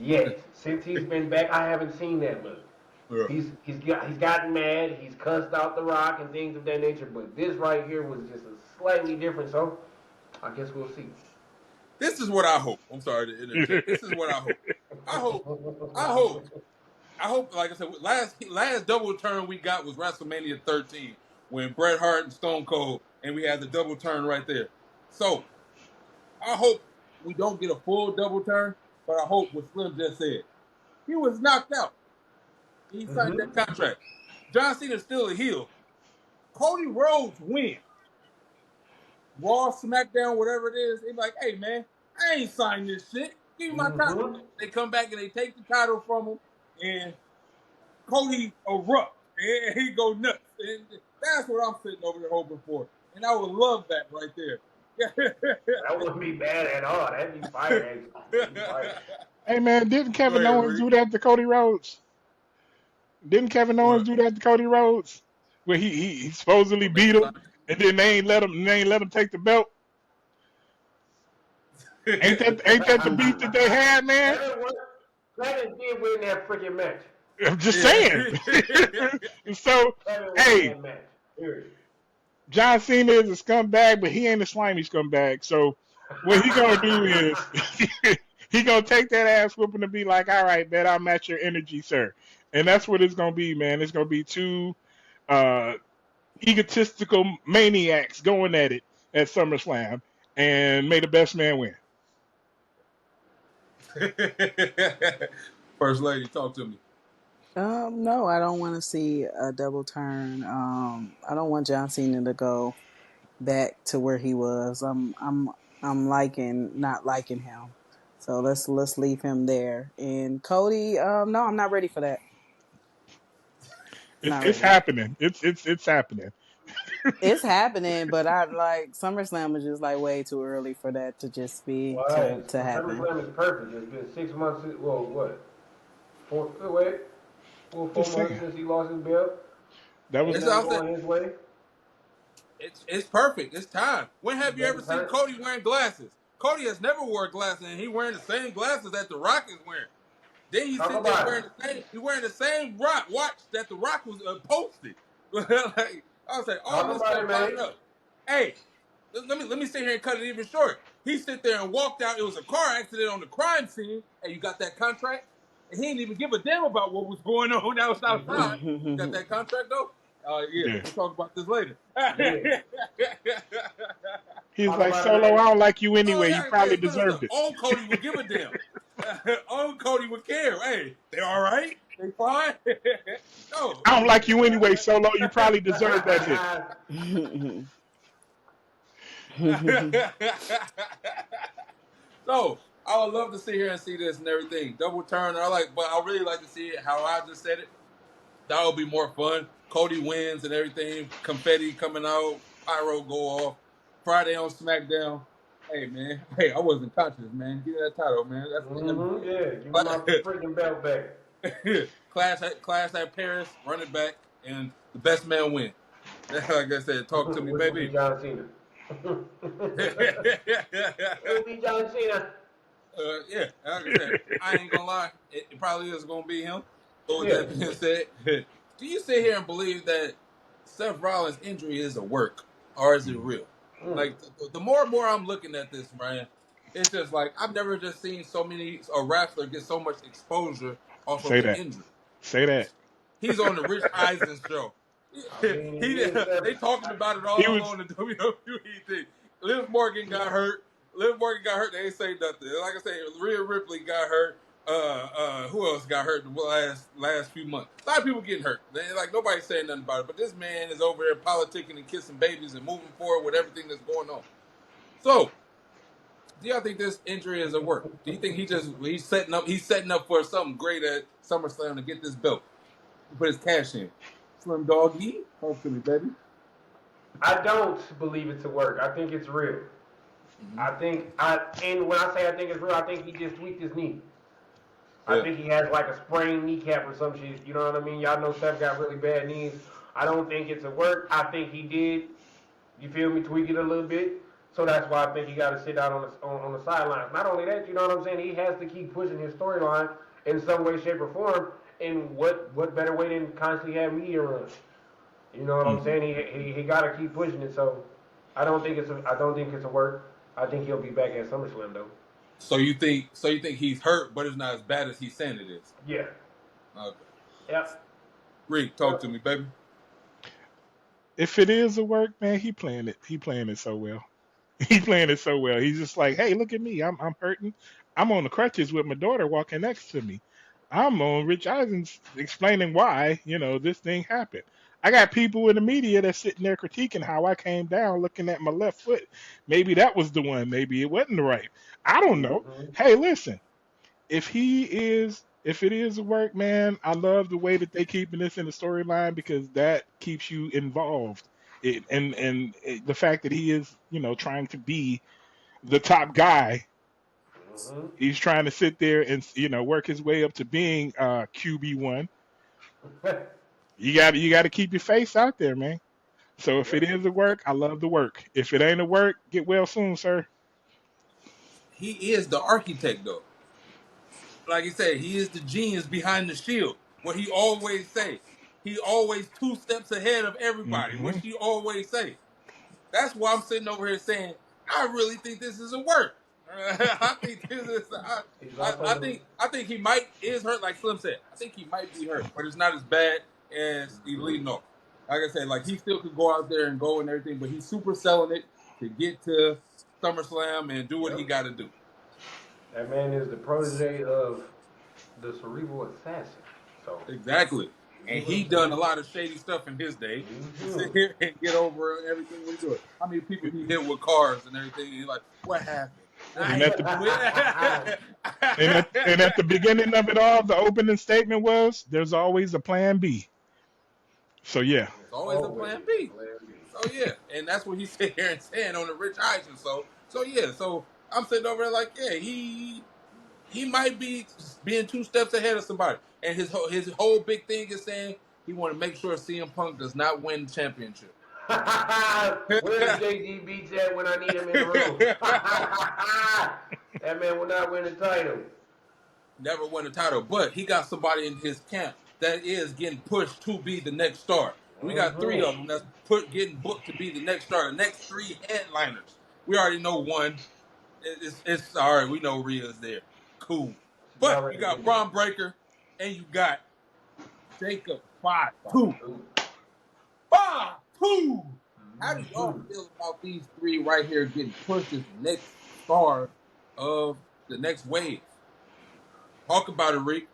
yet. Since he's been back, I haven't seen that look. Yeah. He's gotten mad. He's cussed out The Rock and things of that nature. But this right here was just a slightly different. So I guess we'll see. This is what I hope. I'm sorry to interject. This is what I hope. I hope. I hope. I hope. Like I said, last double turn we got was WrestleMania 13 when Bret Hart and Stone Cold, and we had the double turn right there. So I hope we don't get a full double turn, but I hope what Slim just said. He was knocked out. He signed that contract. John Cena's still a heel. Cody Rhodes wins. Raw, SmackDown, whatever it is, they be like, hey, man, I ain't signed this shit. Give me my title. They come back and they take the title from him, and Cody erupts, and he go nuts. And that's what I'm sitting over there hoping for. And I would love that right there. That wouldn't be bad at all. That'd be fire. Hey, man, didn't Kevin Owens do that to Cody Rhodes? Didn't Kevin Owens do that to Cody Rhodes? Where he supposedly beat him, and then they ain't let him take the belt. Ain't that the beef that they had, man? Kevin did win that freaking match. I'm just saying. So, hey, John Cena is a scumbag, but he ain't a slimy scumbag. So, what he gonna do is he gonna take that ass whooping and be like, "All right, man, I'll match your energy, sir." And that's what it's gonna be, man. It's gonna be two egotistical maniacs going at it at SummerSlam, and may the best man win. First lady, talk to me. No, I don't want to see a double turn. I don't want John Cena to go back to where he was. I'm not liking him. So let's leave him there. And Cody, no, I'm not ready for that. It's happening. It's happening. It's happening, but I like SummerSlam is just like way too early for that to just be to happen. SummerSlam is perfect. It's been 6 months. Well, what? 4 months since he lost his belt. That was going his way. It's perfect. It's time. When have you ever seen Cody wearing glasses? Cody has never wore glasses, and he wearing the same glasses that The Rock is wearing. Then he's sitting there wearing the same watch that The Rock was posted. Like, I was like, all this stuff lined up. Hey, let me sit here and cut it even short. He sit there and walked out. It was a car accident on the crime scene. Hey, you got that contract? And he didn't even give a damn about what was going on. That was outside. You got that contract though? Yeah, we'll talk about this later. He's like, Solo, I don't like you anyway. You probably deserved it. Old Cody would give a damn. Old Cody would care. Hey, they all right? They fine? No. I don't like you anyway, Solo. You probably deserve that hit. So, I would love to sit here and see this and everything. Double turn, but I really like to see it how I just said it. That would be more fun. Cody wins and everything. Confetti coming out. Pyro go off. Friday on SmackDown. Hey, man. Hey, I wasn't conscious, man. Give me that title, man. That's give me my freaking belt back. Class at Paris, run it back, and the best man win. Like I said, talk to me, baby. John Cena. It'll be John Cena. Yeah, like I said, I ain't gonna lie. It probably is gonna be him. So with that being said, do you sit here and believe that Seth Rollins' injury is a work, or is it real? Like the more and more I'm looking at this, man, it's just like I've never just seen so many wrestler get so much exposure off of an injury. Say that. He's on the Rich Eisen show. They talking about it all on the WWE thing. Liv Morgan got hurt. They ain't say nothing. Like I said, Rhea Ripley got hurt. Who else got hurt in the last few months? A lot of people getting hurt. Like nobody's saying nothing about it. But this man is over here politicking and kissing babies and moving forward with everything that's going on. So, do y'all think this injury is a work? Do you think he's setting up for something great at SummerSlam to get this belt? To put his cash in. Slim Doggy, talk to me, baby. I don't believe it's a work. I think it's real. And when I say I think it's real, I think he just tweaked his knee. I think he has like a sprained kneecap or some shit. You know what I mean? Y'all know Seth got really bad knees. I don't think it's a work. I think he did, you feel me, tweak it a little bit. So that's why I think he got to sit down on the sidelines. Not only that, you know what I'm saying? He has to keep pushing his storyline in some way, shape, or form. And what better way than constantly have media run? You know what I'm Mhm. saying? He got to keep pushing it. So I don't think it's a work. I think he'll be back at SummerSlam though. So you think he's hurt, but it's not as bad as he's saying it is. Yeah. Okay. Yep. Reek, talk Yep. to me, baby. If it is a work, man, he playing it. He playing it so well. He playing it so well. He's just like, hey, look at me. I'm hurting. I'm on the crutches with my daughter walking next to me. I'm on Rich Eisen's explaining why, this thing happened. I got people in the media that's sitting there critiquing how I came down looking at my left foot. Maybe that was the one. Maybe it wasn't the right. I don't know. Mm-hmm. Hey, listen, if it is a work, man, I love the way that they keeping this in the storyline because that keeps you involved. The fact that he is, trying to be the top guy. Mm-hmm. He's trying to sit there and work his way up to being QB1. You got to keep your face out there, man. So if it Yep. is a work, I love the work. If it ain't a work, get well soon, sir. He is the architect, though. Like he said, he is the genius behind the shield. What he always say, he always 2 steps ahead of everybody. What Hmm. she always say. That's why I'm sitting over here saying, I really think this is a work. I think this is. He's I, also I the think. I think he might is hurt, like Slim said. I think he might be hurt, but it's not as bad as he's leading off. Like I said, like he still could go out there and go and everything, but he's super selling it to get to SummerSlam and do what he yep. got to do. That man is the protege of the cerebral assassin. So Exactly. you And get what he I'm done saying? a lot of shady stuff in his day to sit Mm-hmm. here and get over everything we do. How many people he hit with cars and everything? And he's like, what happened? I And at hit the him with. and at the beginning of it all, the opening statement was, "There's always a plan B." So yeah. There's always a Always plan B. plan B. So yeah, and that's what he's sitting here and saying on the Rich Eisen. So yeah, so I'm sitting over there like, yeah, he might be being 2 steps ahead of somebody, and his whole big thing is saying he want to make sure CM Punk does not win the championship. Where's JD Beats at when I need him in the room? That man will not win the title. Never won a title, but he got somebody in his camp that is getting pushed to be the next star. We got 3 of them Mm-hmm. that's getting booked to be the next star. The next 3 headliners. We already know one. It's all right. We know Rhea's there. Cool. She But you already got been there. Braun Breaker and you got Jacob 5-2. Ooh. 5-2. How do y'all Mhm. feel about these 3 right here getting pushed as the next star of the next wave? Talk about it, Rick.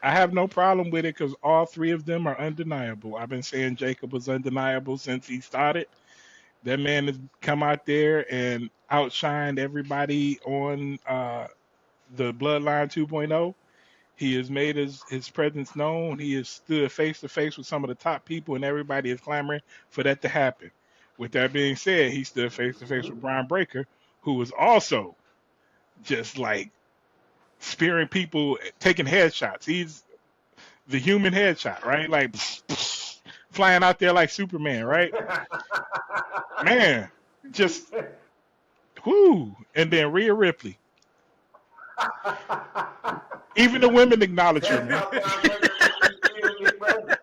I have no problem with it because all three of them are undeniable. I've been saying Jacob was undeniable since he started. That man has come out there and outshined everybody on the Bloodline 2.0. He has made his presence known. He has stood face to face with some of the top people, and everybody is clamoring for that to happen. With that being said, he stood face to face Mhm. with Brian Breaker, who was also just like spearing people, taking headshots. He's the human headshot, right? Like flying out there like Superman, right? Man, just whoo. And then Rhea Ripley. Even the women acknowledge her, That's man. how Brian Breaker makes me feel, big bro.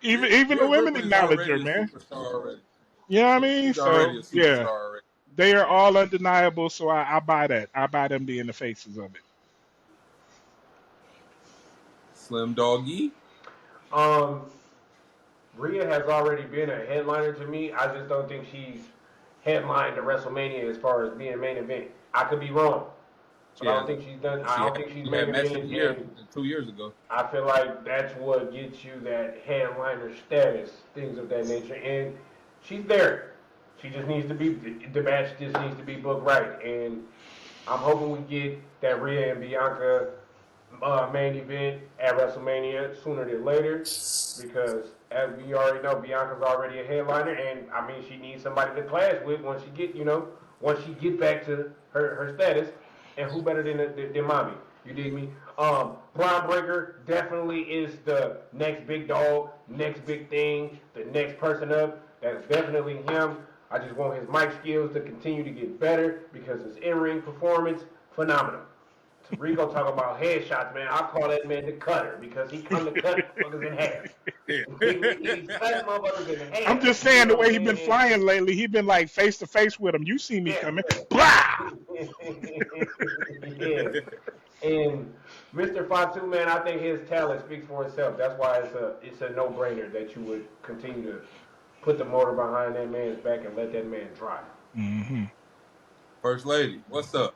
Even the Rhea women Ripley is acknowledge her, already a man. superstar already. You know what I Yeah, mean? she's already So a yeah, superstar already. they are all undeniable. So I buy that. I buy them being the faces of it. Slim Doggy. Um, Rhea has already been a headliner to me. I just don't think she's headlined to WrestleMania as far as being main event. I could be wrong, She but I don't hasn't. think she's done. But I she don't had think she's she main had match of the evented, year and 2 years ago. I feel like that's what gets you that headliner status, things of that nature. And she's there. She just needs to be the match just needs to be booked right. And I'm hoping we get that Rhea and Bianca main event at WrestleMania sooner than later, because as we already know, Bianca's already a headliner, and I mean she needs somebody to clash with once she get once she get back to her status, and who better than mommy? You dig me? Braun Breaker definitely is the next big dog, next big thing, the next person up. That's definitely him. I just want his mic skills to continue to get better because his in-ring performance, phenomenal. To Rico talk about headshots, man, I call that man the cutter because he come to cut motherfuckers in half. Yeah. He's cutting motherfuckers in I'm half. just You saying the know what way I'm he been saying? flying lately, he been like face to face with him. You see me Yeah, coming, blah. yeah. And Mr. Fatu, man, I think his talent speaks for itself. That's why it's a no-brainer that you would continue to put the motor behind that man's back and let that man drive. Mm-hmm. First lady, what's up?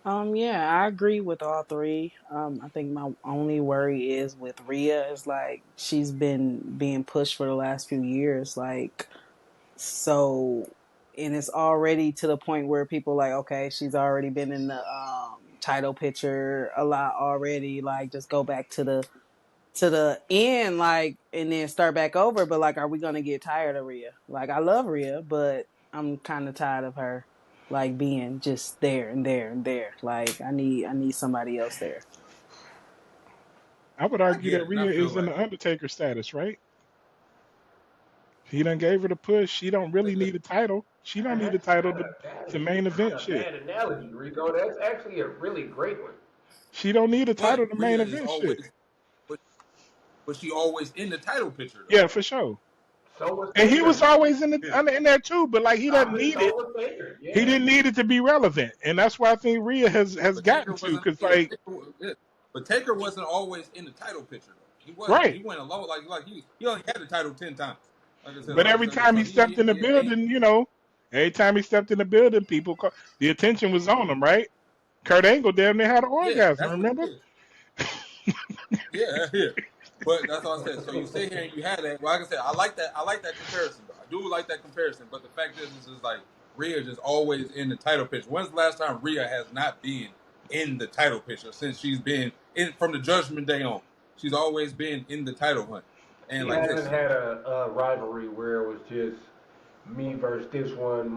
Yeah, I agree with all three. I think my only worry is with Rhea is like she's been being pushed for the last few years, like so, and it's already to the point where people like, okay, she's already been in the title picture a lot already. Like, just go back to the end, like, and then start back over. But like, are we gonna get tired of Rhea? Like, I love Rhea, but I'm kind of tired of her, like being just there and there and there. Like, I need somebody else there. I would I argue get that it, and I Rhea feel is in like the Undertaker status, right? He done gave her the push. She don't really need a title. She don't need a title to main That's event not a shit. bad analogy, Rico. That's actually a really great one. She don't need a but title to main Rhea is event shit. always, but, but she always in the title picture though. Yeah, for sure. So was And he was Taker. always in Yeah. in there too, but like he doesn't need So it. was Taker. He Yeah. didn't need it to be relevant, and that's why I think Rhea has But gotten Taker to wasn't. because Yeah, like yeah. But Taker wasn't always in the title picture though. He wasn't. right. He went alone. Like he only had the title 10 times. Like I said. But every time So he stepped in the building, every time he stepped in the building, the attention was on him, right? Kurt Angle damn near had an yeah, orgasm, that's what it remember? is. Yeah, yeah. But that's all I said. So you sit here and you had that. Well, like I said, I like that. I like that comparison. Though. I do like that comparison. But the fact is like Rhea just always in the title picture. When's the last time Rhea has not been in the title picture since she's been in from the Judgment Day on? She's always been in the title hunt. And She like hasn't this, had a rivalry where it was just me versus this one,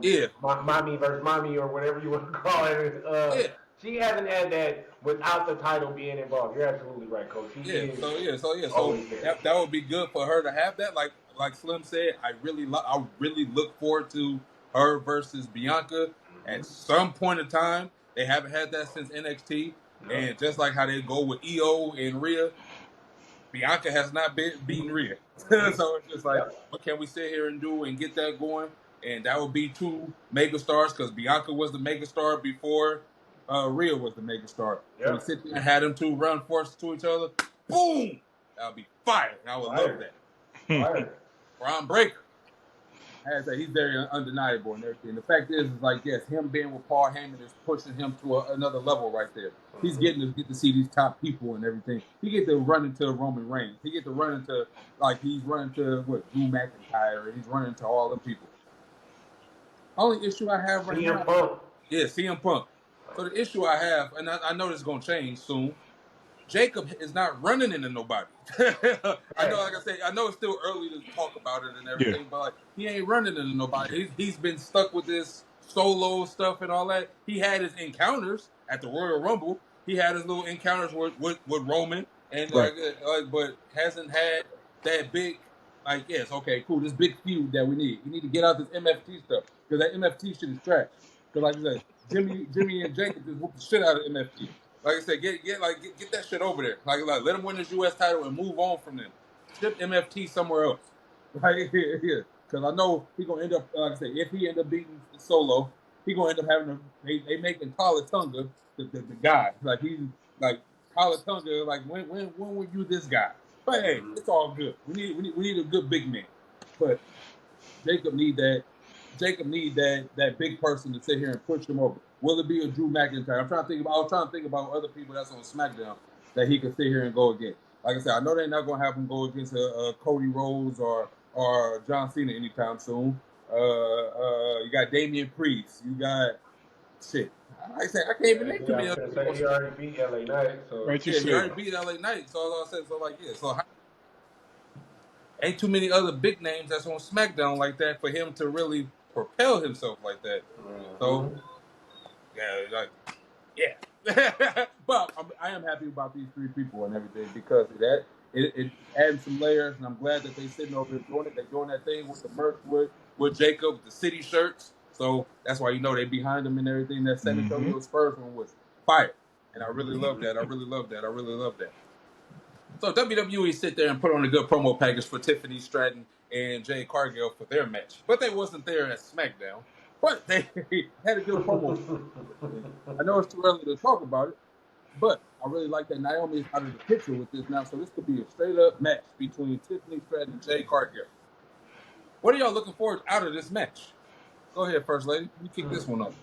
yeah, mommy versus mommy or whatever you want to call it. yeah. She hasn't had that without the title being involved. You're absolutely right, Coach. She Yeah, is so always there. that would be good for her to have that. Like Slim said, I really look forward to her versus Bianca at some point in time. They haven't had that since NXT, No. and just like how they go with EO and Rhea, Bianca has not been beaten Rhea. So it's just like, Yep. what can we sit here and do and get that going? And that would be two megastars because Bianca was the megastar before Rhea was the megastar. So we Yep. sit there and had them two run force to each other. Boom! That would be fire. And I would love that. Fire. Braun Breaker. I had to say, he's very undeniable and everything. The fact is like, yes, him being with Paul Heyman is pushing him to another level right there. He's getting to get to see these top people and everything. He get to run into Roman Reigns. He get to run into, like, he's running to, Drew McIntyre. He's running to all the people. Only issue I have right CM now. Punk. Yeah, CM Punk. So the issue I have, and I know this is going to change soon, Jacob is not running into nobody. I know, like I said, I know it's still early to talk about it and Yeah. everything, but like, he ain't running into nobody. He's been stuck with this solo stuff and all that. He had his encounters at the Royal Rumble. He had his little encounters with Roman, and Right. but hasn't had that big. Like, yes, okay, cool. This big feud that we need. We need to get out this MFT stuff because that MFT shit is trash. Because like I said, Jimmy and Jacob just whooped the shit out of MFT. Like I said, get that shit over there. Like let him win this U.S. title and move on from them. Ship MFT somewhere else. Right here, because I know he gonna end up. Like I said, if he end up beating Solo, he gonna end up having they making Kalatunga the guy. Like he's like Kalatunga. Like when were you this guy? But hey, it's all good. We need a good big man. But Jacob need that big person to sit here and push him over. Will it be a Drew McIntyre? I was trying to think about other people that's on SmackDown that he could sit here and go against. Like I said, I know they're not gonna have him go against Cody Rhodes or John Cena anytime soon. You got Damian Priest. You got shit. Like I said, I can't even name too many other people. He already beat LA Knight, so Right, you Yeah, said. he already beat LA Knight. So all I said, so ain't too many other big names that's on SmackDown like that for him to really propel himself like that. So, yeah. But I am happy about these three people and everything because of that. It adding some layers, and I'm glad that they sitting over here doing it. They doing that thing with the merch with Jacob, with the city shirts. So that's why they behind them and everything. That San Antonio Spurs one was fire, and I really love that. I really love that. I really love that. So WWE sit there and put on a good promo package for Tiffany Stratton and Jay Cargill for their match, but they wasn't there at SmackDown. But they had a good promo. I know it's too early to talk about it, but I really like that Naomi is out of the picture with this now, so this could be a straight up match between Tiffany Stratton and Jay Cargill. What are y'all looking for out of this match? Go ahead, First Lady. You kick this one off.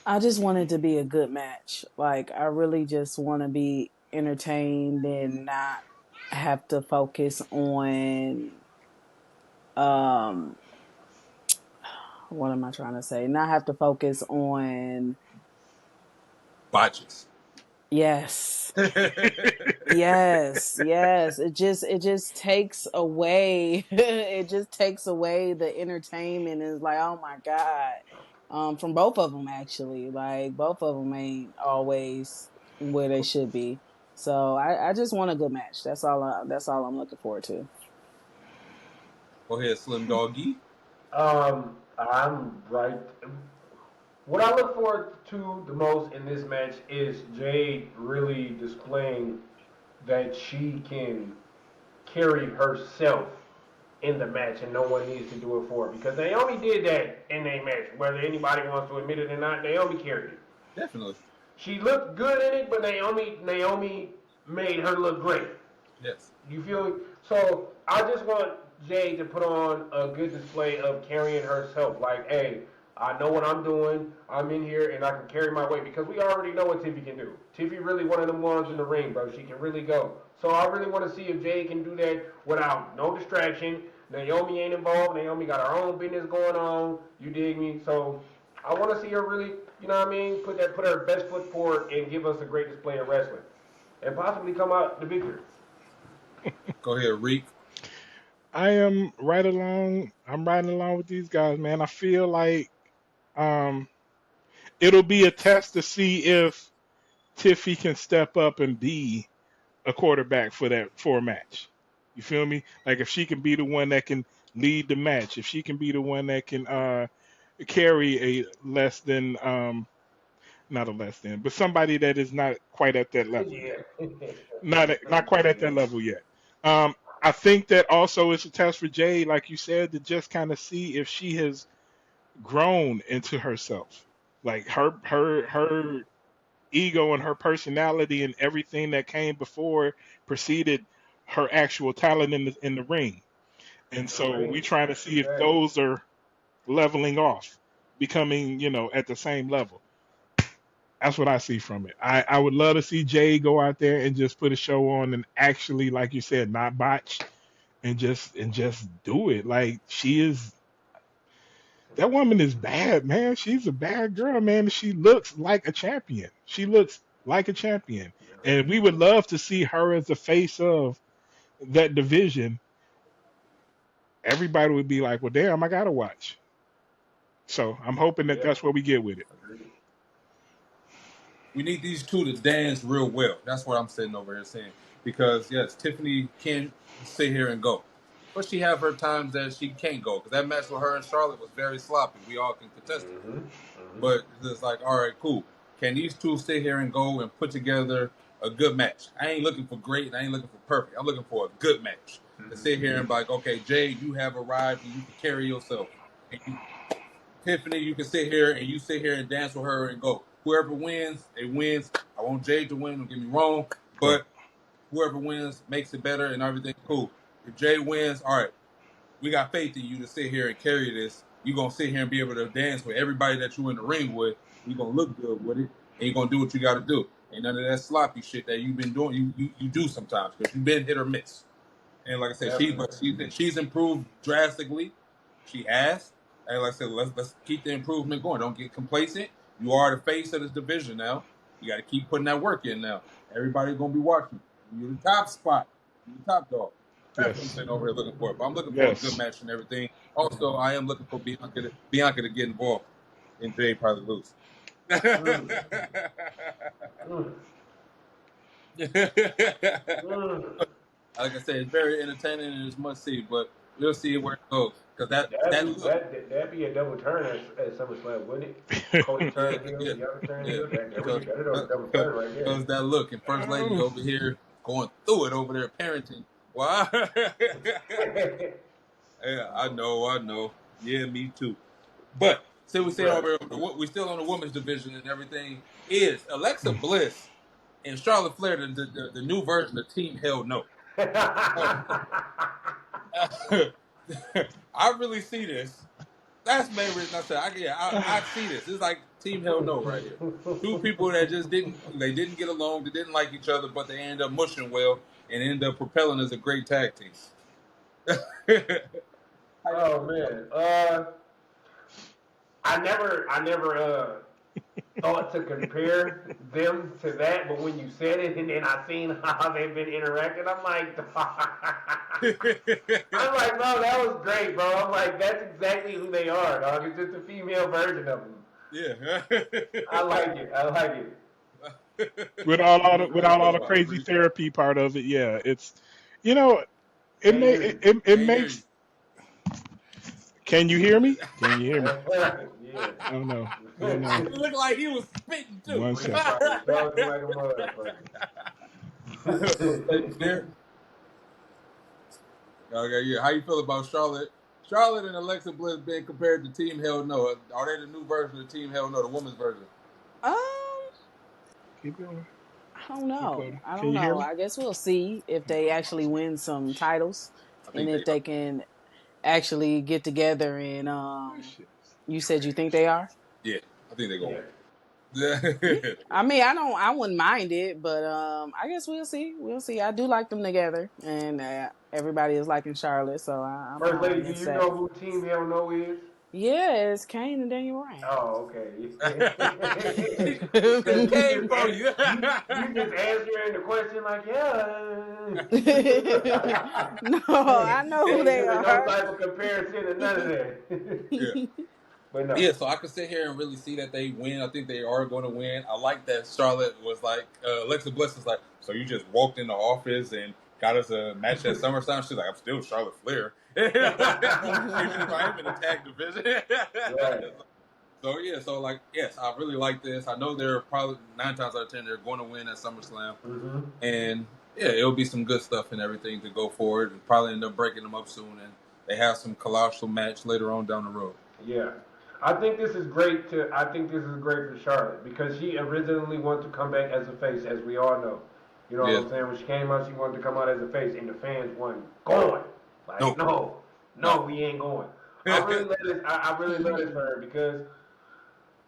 I just want it to be a good match. Like, I really just want to be entertained and not have to focus on um what am I trying to say? Not have to focus on Botches. yes. Yes. It just takes away it just takes away the entertainment. It's like, oh my God. From both of them actually. Like both of them ain't always where they should be. So I just want a good match. That's all I'm looking forward to. Go ahead, Slim Doggy. I'm right. What I look forward to the most in this match is Jade really displaying that she can carry herself in the match and no one needs to do it for her. Because Naomi did that in a match. Whether anybody wants to admit it or not, Naomi carried it. Definitely. She looked good in it, but Naomi made her look great. Yes. You feel me? So I just want Jay to put on a good display of carrying herself. Like, hey, I know what I'm doing. I'm in here and I can carry my weight because we already know what Tiffy can do. Tiffy really one of them ones in the ring, bro. She can really go. So I really want to see if Jay can do that without no distraction. Naomi ain't involved. Naomi got her own business going on. You dig me? So I want to see her really, you know what I mean, put her best foot forward and give us a great display of wrestling, and possibly come out the victor. Go ahead, Reek. I'm riding along with these guys, man. I feel like um, it'll be a test to see if Tiffy can step up and be a quarterback for a match. You feel me? Like if she can be the one that can lead the match, if she can be the one that can carry a less than not a less than, but somebody that is not quite at that level Yeah. yet. Not quite at that level yet. I think that also is a test for Jay, like you said, to just kind of see if she has grown into herself, like her ego and her personality and everything that came before preceded her actual talent in the ring. And so we trying to see if Exactly. those are leveling off, becoming at the same level. That's what I see from it. I would love to see Jay go out there and just put a show on and actually, like you said, not botch and just do it. Like that woman is bad, man. She's a bad girl, man. She looks like a champion. She looks like a champion. And we would love to see her as the face of that division. Everybody would be like, well, damn, I gotta watch. So I'm hoping that Yeah. that's what we get with it. Agreed. We need these two to dance real well. That's what I'm sitting over here saying. Because yes, Tiffany can sit here and go, but she have her times that she can't go. Because that match with her and Charlotte was very sloppy. We all can contest it. Mm-hmm. Mm-hmm. But it's like, all right, cool. Can these two sit here and go and put together a good match? I ain't looking for great and I ain't looking for perfect. I'm looking for a good match. To sit here and be like, okay, Jay, you have arrived and you can carry yourself. And you, Tiffany, you can sit here and you sit here and dance with her and go. Whoever wins, it wins. I want Jay to win, don't get me wrong. But Correct. whoever wins makes it better and everything cool. If Jay wins, all right, we got faith in you to sit here and carry this. You're going to sit here and be able to dance with everybody that you're in the ring with. You're going to look good with it. And you're going to do what you got to do. Ain't none of that sloppy shit that you've been doing. You do sometimes because you've been hit or miss. And like I said, she's improved drastically. She has. And like I said, let's keep the improvement going. Don't get complacent. You are the face of this division now. You got to keep putting that work in now. Everybody's going to be watching. You're the top spot. You're the top dog. That's what I'm Yes. sitting over here looking for. But I'm looking for a good Yes. match and everything. Also, I am looking for Bianca to get involved. And Jay probably lose. Mm. Mm. Mm. Like I said, it's very entertaining and it's must see, but we'll see where it goes. Because that look, That'd be a double turn at SummerSlam, wouldn't it? Cody yeah, turn heel, yeah, Bianca turn yeah, heel. That would because be better than a double turn right there. because that look and First Lady over here going through it over there parenting. Wow. Yeah, I know. Yeah, me too. But still, we staying Right. over. We still on the women's division and everything. Is Alexa Bliss and Charlotte Flair the new version of Team Hell No? I really see this. That's the main reason I said, I see this. It's like Team Hell No right here. Two people that just didn't get along, they didn't like each other, but they ended up mushing well and ended up propelling as a great tag team. Oh man. I never thought to compare them to that, but when you said it and then I seen how they've been interacting, I'm like, I'm like, bro, that was great, bro. I'm like, that's exactly who they are, dog. It's just a female version of them. Yeah. I like it. I like it. Without all the crazy therapy part of it, yeah, it's you know it Can't may hear you. it Can't hear you. makes. Can you hear me? Can you hear me? Yeah. I don't know. I don't know. It looked like he was spitting too. One Well, you second. probably talking like a motherfucker. Okay, yeah. How you feel about Charlotte? Charlotte and Alexa Bliss being compared to Team Hell No. Are they the new version of Team Hell No, the women's version? Um, Keep going. I don't Keep know. loading. I Can don't you hear know. me? I guess we'll see if they actually win some titles I and think if they are. they can actually get together and This shit is you said you think crazy. they are? Yeah, I think they're going Yeah. to Yeah. win. I mean, I wouldn't mind it, but I guess we'll see. We'll see. I do like them together and everybody is liking Charlotte, so I'm First not lady, do against you that. know who Team Hell No is? Yeah, it's Kane and Daniel Bryan. Oh, okay. It Because came from you. you just answering the question like, yeah. No, I know who Ain't they giving no are. type of comparison or none of that. Yeah. But no. Yeah, so I can sit here and really see that they win. I think they are going to win. I like that Charlotte was like, Alexa Bliss was like, so you just walked in the office and got us a match at SummerSlam? She's like, I'm still Charlotte Flair. Even if I am in the tag division. Right. So, yeah, so like, yes, I really like this. I know they're probably 9 times out of 10, they're going to win at SummerSlam. Mm-hmm. And, yeah, it'll be some good stuff and everything to go forward. And probably end up breaking them up soon. And they have some colossal match later on down the road. Yeah. I think this is great for Charlotte because she originally wanted to come back as a face, as we all know. You know what Yeah. I'm saying? When she came out, she wanted to come out as a face, and the fans wasn't going. Like, No. no, we ain't going. I really love this. I really love this for her because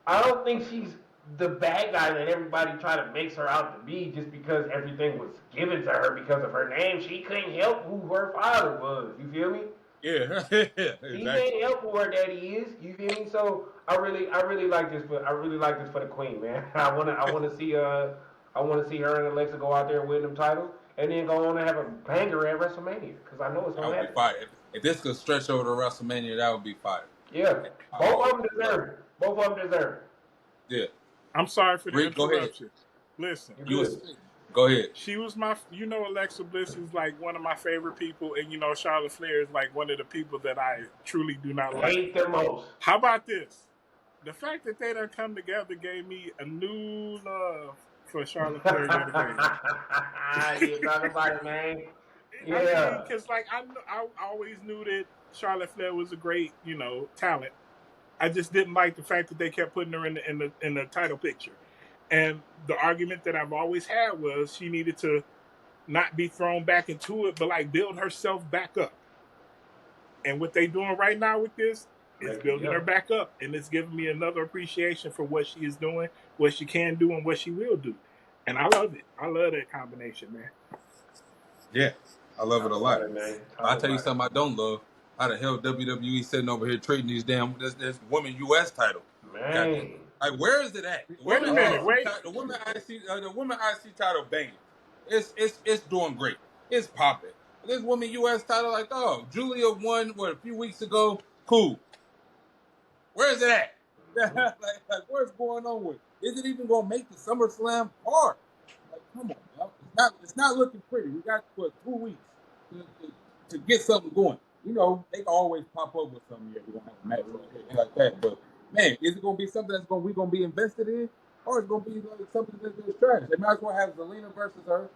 I don't think she's the bad guy that everybody tried to make her out to be just because everything was given to her because of her name. She couldn't help who her father was. You feel me? Yeah, He exactly. can't help who her daddy is. You feel me? So I really like this. I really like this for the queen, man. I wanna see her and Alexa go out there and win them titles, and then go on and have a banger at WrestleMania because I know it's That gonna would be happen. fire. If this could stretch over to WrestleMania, that would be fire. Yeah, both of them Love deserve it. Both of them deserve it. it. Yeah. I'm sorry for the Rick, go ahead. interruption. Listen, You You good? was go ahead. she was my. Alexa Bliss is like one of my favorite people, and Charlotte Flair is like one of the people that I truly do not like. Hate the most. How about this? The fact that they done come together gave me a new love for Charlotte Flair and You talk about it, man. I mean, Yeah. because like I always knew that Charlotte Flair was a great talent. I just didn't like the fact that they kept putting her in the title picture. And the argument that I've always had was she needed to not be thrown back into it, but like build herself back up. And what they doing right now with this is building her back up, and it's giving me another appreciation for what she is doing, what she can do, and what she will do. And I love it. I love that combination, man. Yeah, I love it a lot. I'll tell you Talk something I don't love. How the hell WWE sitting over here trading these this women U.S. title? man. Like, where is it at? Wait a minute. The women IC title banging. It's doing great. It's popping. This women U.S. title, like, oh, Julia won a few weeks ago. Cool. Where is it at? like, what's going on with it? Is it even gonna make the SummerSlam card? Like, come on, man. It's It's not looking pretty. We got 2 weeks to get something going. You know, they can always pop up with something. Yeah, we're gonna have a match right here and like that. But man, is it gonna be something we're gonna be invested in, or is it gonna be like something that's trash? They might as well have Zelina versus her.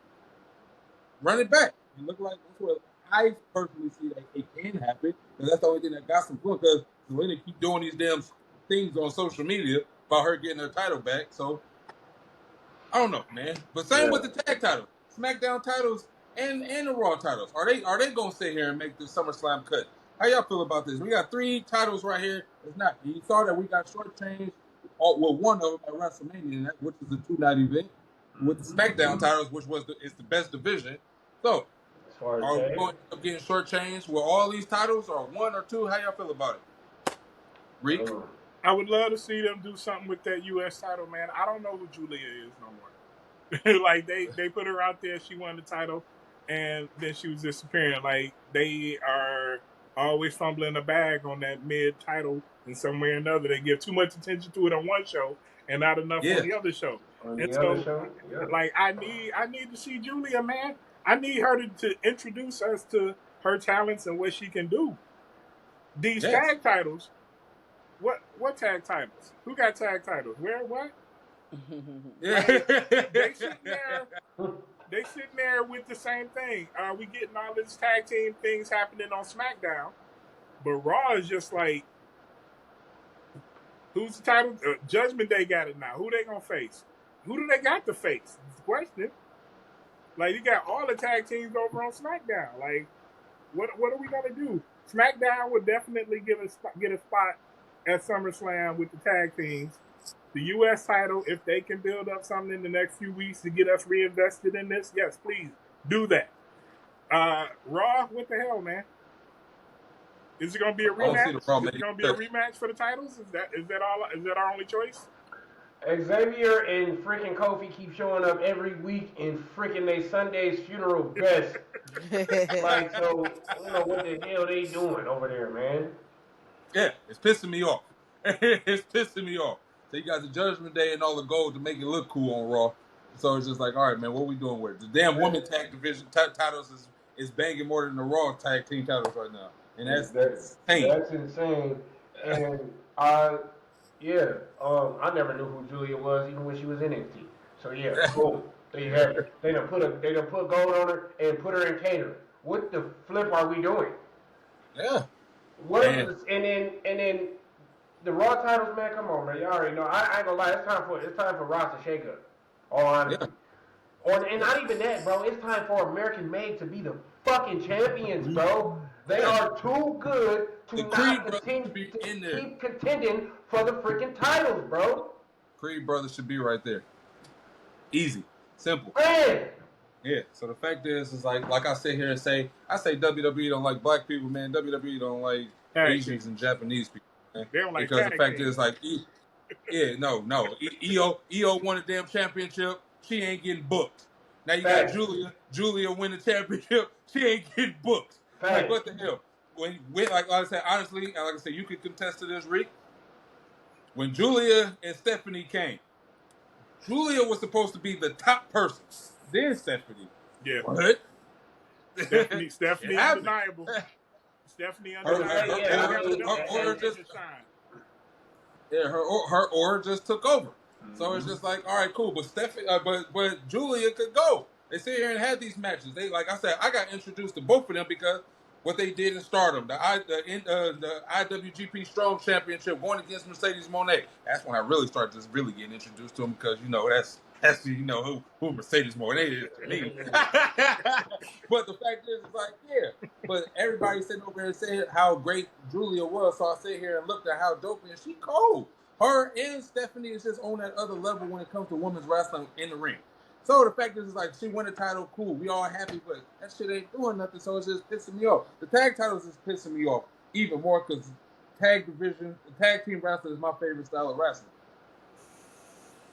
Run it back. It look like that's what I personally see that it can happen. Because that's the only thing that got some fun. Because Zelina keep doing these damn things on social media about her getting her title back. So I don't know, man. But same with the tag titles, SmackDown titles, and the Raw titles. Are they gonna sit here and make the SummerSlam cut? How y'all feel about this? We got 3 titles right here. It's not. You saw that we got shortchanged. Well, one of them at WrestleMania, which was a 2-night event, with the SmackDown titles, which is the best division. So, are we going to end up getting shortchanged with all these titles, or 1 or 2? How y'all feel about it? Reek? I would love to see them do something with that U.S. title, man. I don't know who Julia is no more. Like, they put her out there, she won the title, and then she was disappearing. Like, they are always fumbling the bag on that mid-title in some way or another. They give too much attention to it on one show and not enough on the other show. Like, I need to see Julia, man. I need her to introduce us to her talents and what she can do. These tag titles, what tag titles? Who got tag titles? Where, what? Like, they sitting there with the same thing. We getting all these tag team things happening on SmackDown, but Raw is just like, who's the title? Judgment Day got it now. Who they gonna face? Who do they got to face? It's the question. Like, you got all the tag teams over on SmackDown. Like, what are we gonna do? SmackDown would definitely get a spot at SummerSlam with the tag teams. The U.S. title, if they can build up something in the next few weeks to get us reinvested in this, yes, please do that. Raw, what the hell, man? Is it going to be a rematch? Is it going to be a rematch for the titles? Is that all? Is that our only choice? Xavier and freaking Kofi keep showing up every week in freaking they Sunday's funeral best. Like, so I don't know what the hell they doing over there, man. Yeah, it's pissing me off. It's pissing me off. So you got the Judgment Day and all the gold to make it look cool on Raw. So it's just like, all right, man, what are we doing with it? The damn women tag division titles is banging more than the Raw tag team titles right now, and that's insane. That's insane. And I never knew who Julia was even when she was in NXT. So yeah, boom, there you have it. They done put gold on her and put her in catering. What the flip are we doing? Yeah. And then the Raw titles, man, come on, man. You already know. I ain't gonna lie. It's time for Ross to shake up. All honesty. And not even that, bro. It's time for American Made to be the fucking champions, bro. They are too good to keep contending for the freaking titles, bro. Creed brothers should be right there. Easy. Simple. Man. Yeah, so the fact is like I sit here and say WWE don't like black people, man. WWE don't like Asians and Japanese people, man. They don't like because the fact is like, no. EO won a damn championship. She ain't getting booked. Now you got Julia win the championship. She ain't getting booked. Like, what the hell? Like I said, honestly, and like I said, you could contest to this, Rick. When Julia and Stephanie came, Julia was supposed to be the top person. Then Stephanie. Yeah. What? Stephanie undeniable. Stephanie undeniable. Her order just took over. Mm-hmm. So it's just like, all right, cool. But but Julia could go. They sit here and had these matches. They, like I said, I got introduced to both of them because what they did in Stardom, the IWGP Strong Championship going against Mercedes Moné. That's when I really started just really getting introduced to them because that's who Mercedes Moné is to me. But the fact is, it's like, yeah. But everybody sitting over here and saying how great Julia was, so I sit here and looked at how dope and she cold. Her and Stephanie is just on that other level when it comes to women's wrestling in the ring. So the fact is, it's like, she won the title, cool. We all happy, but that shit ain't doing nothing, so it's just pissing me off. The tag titles is pissing me off even more because the tag team wrestling is my favorite style of wrestling.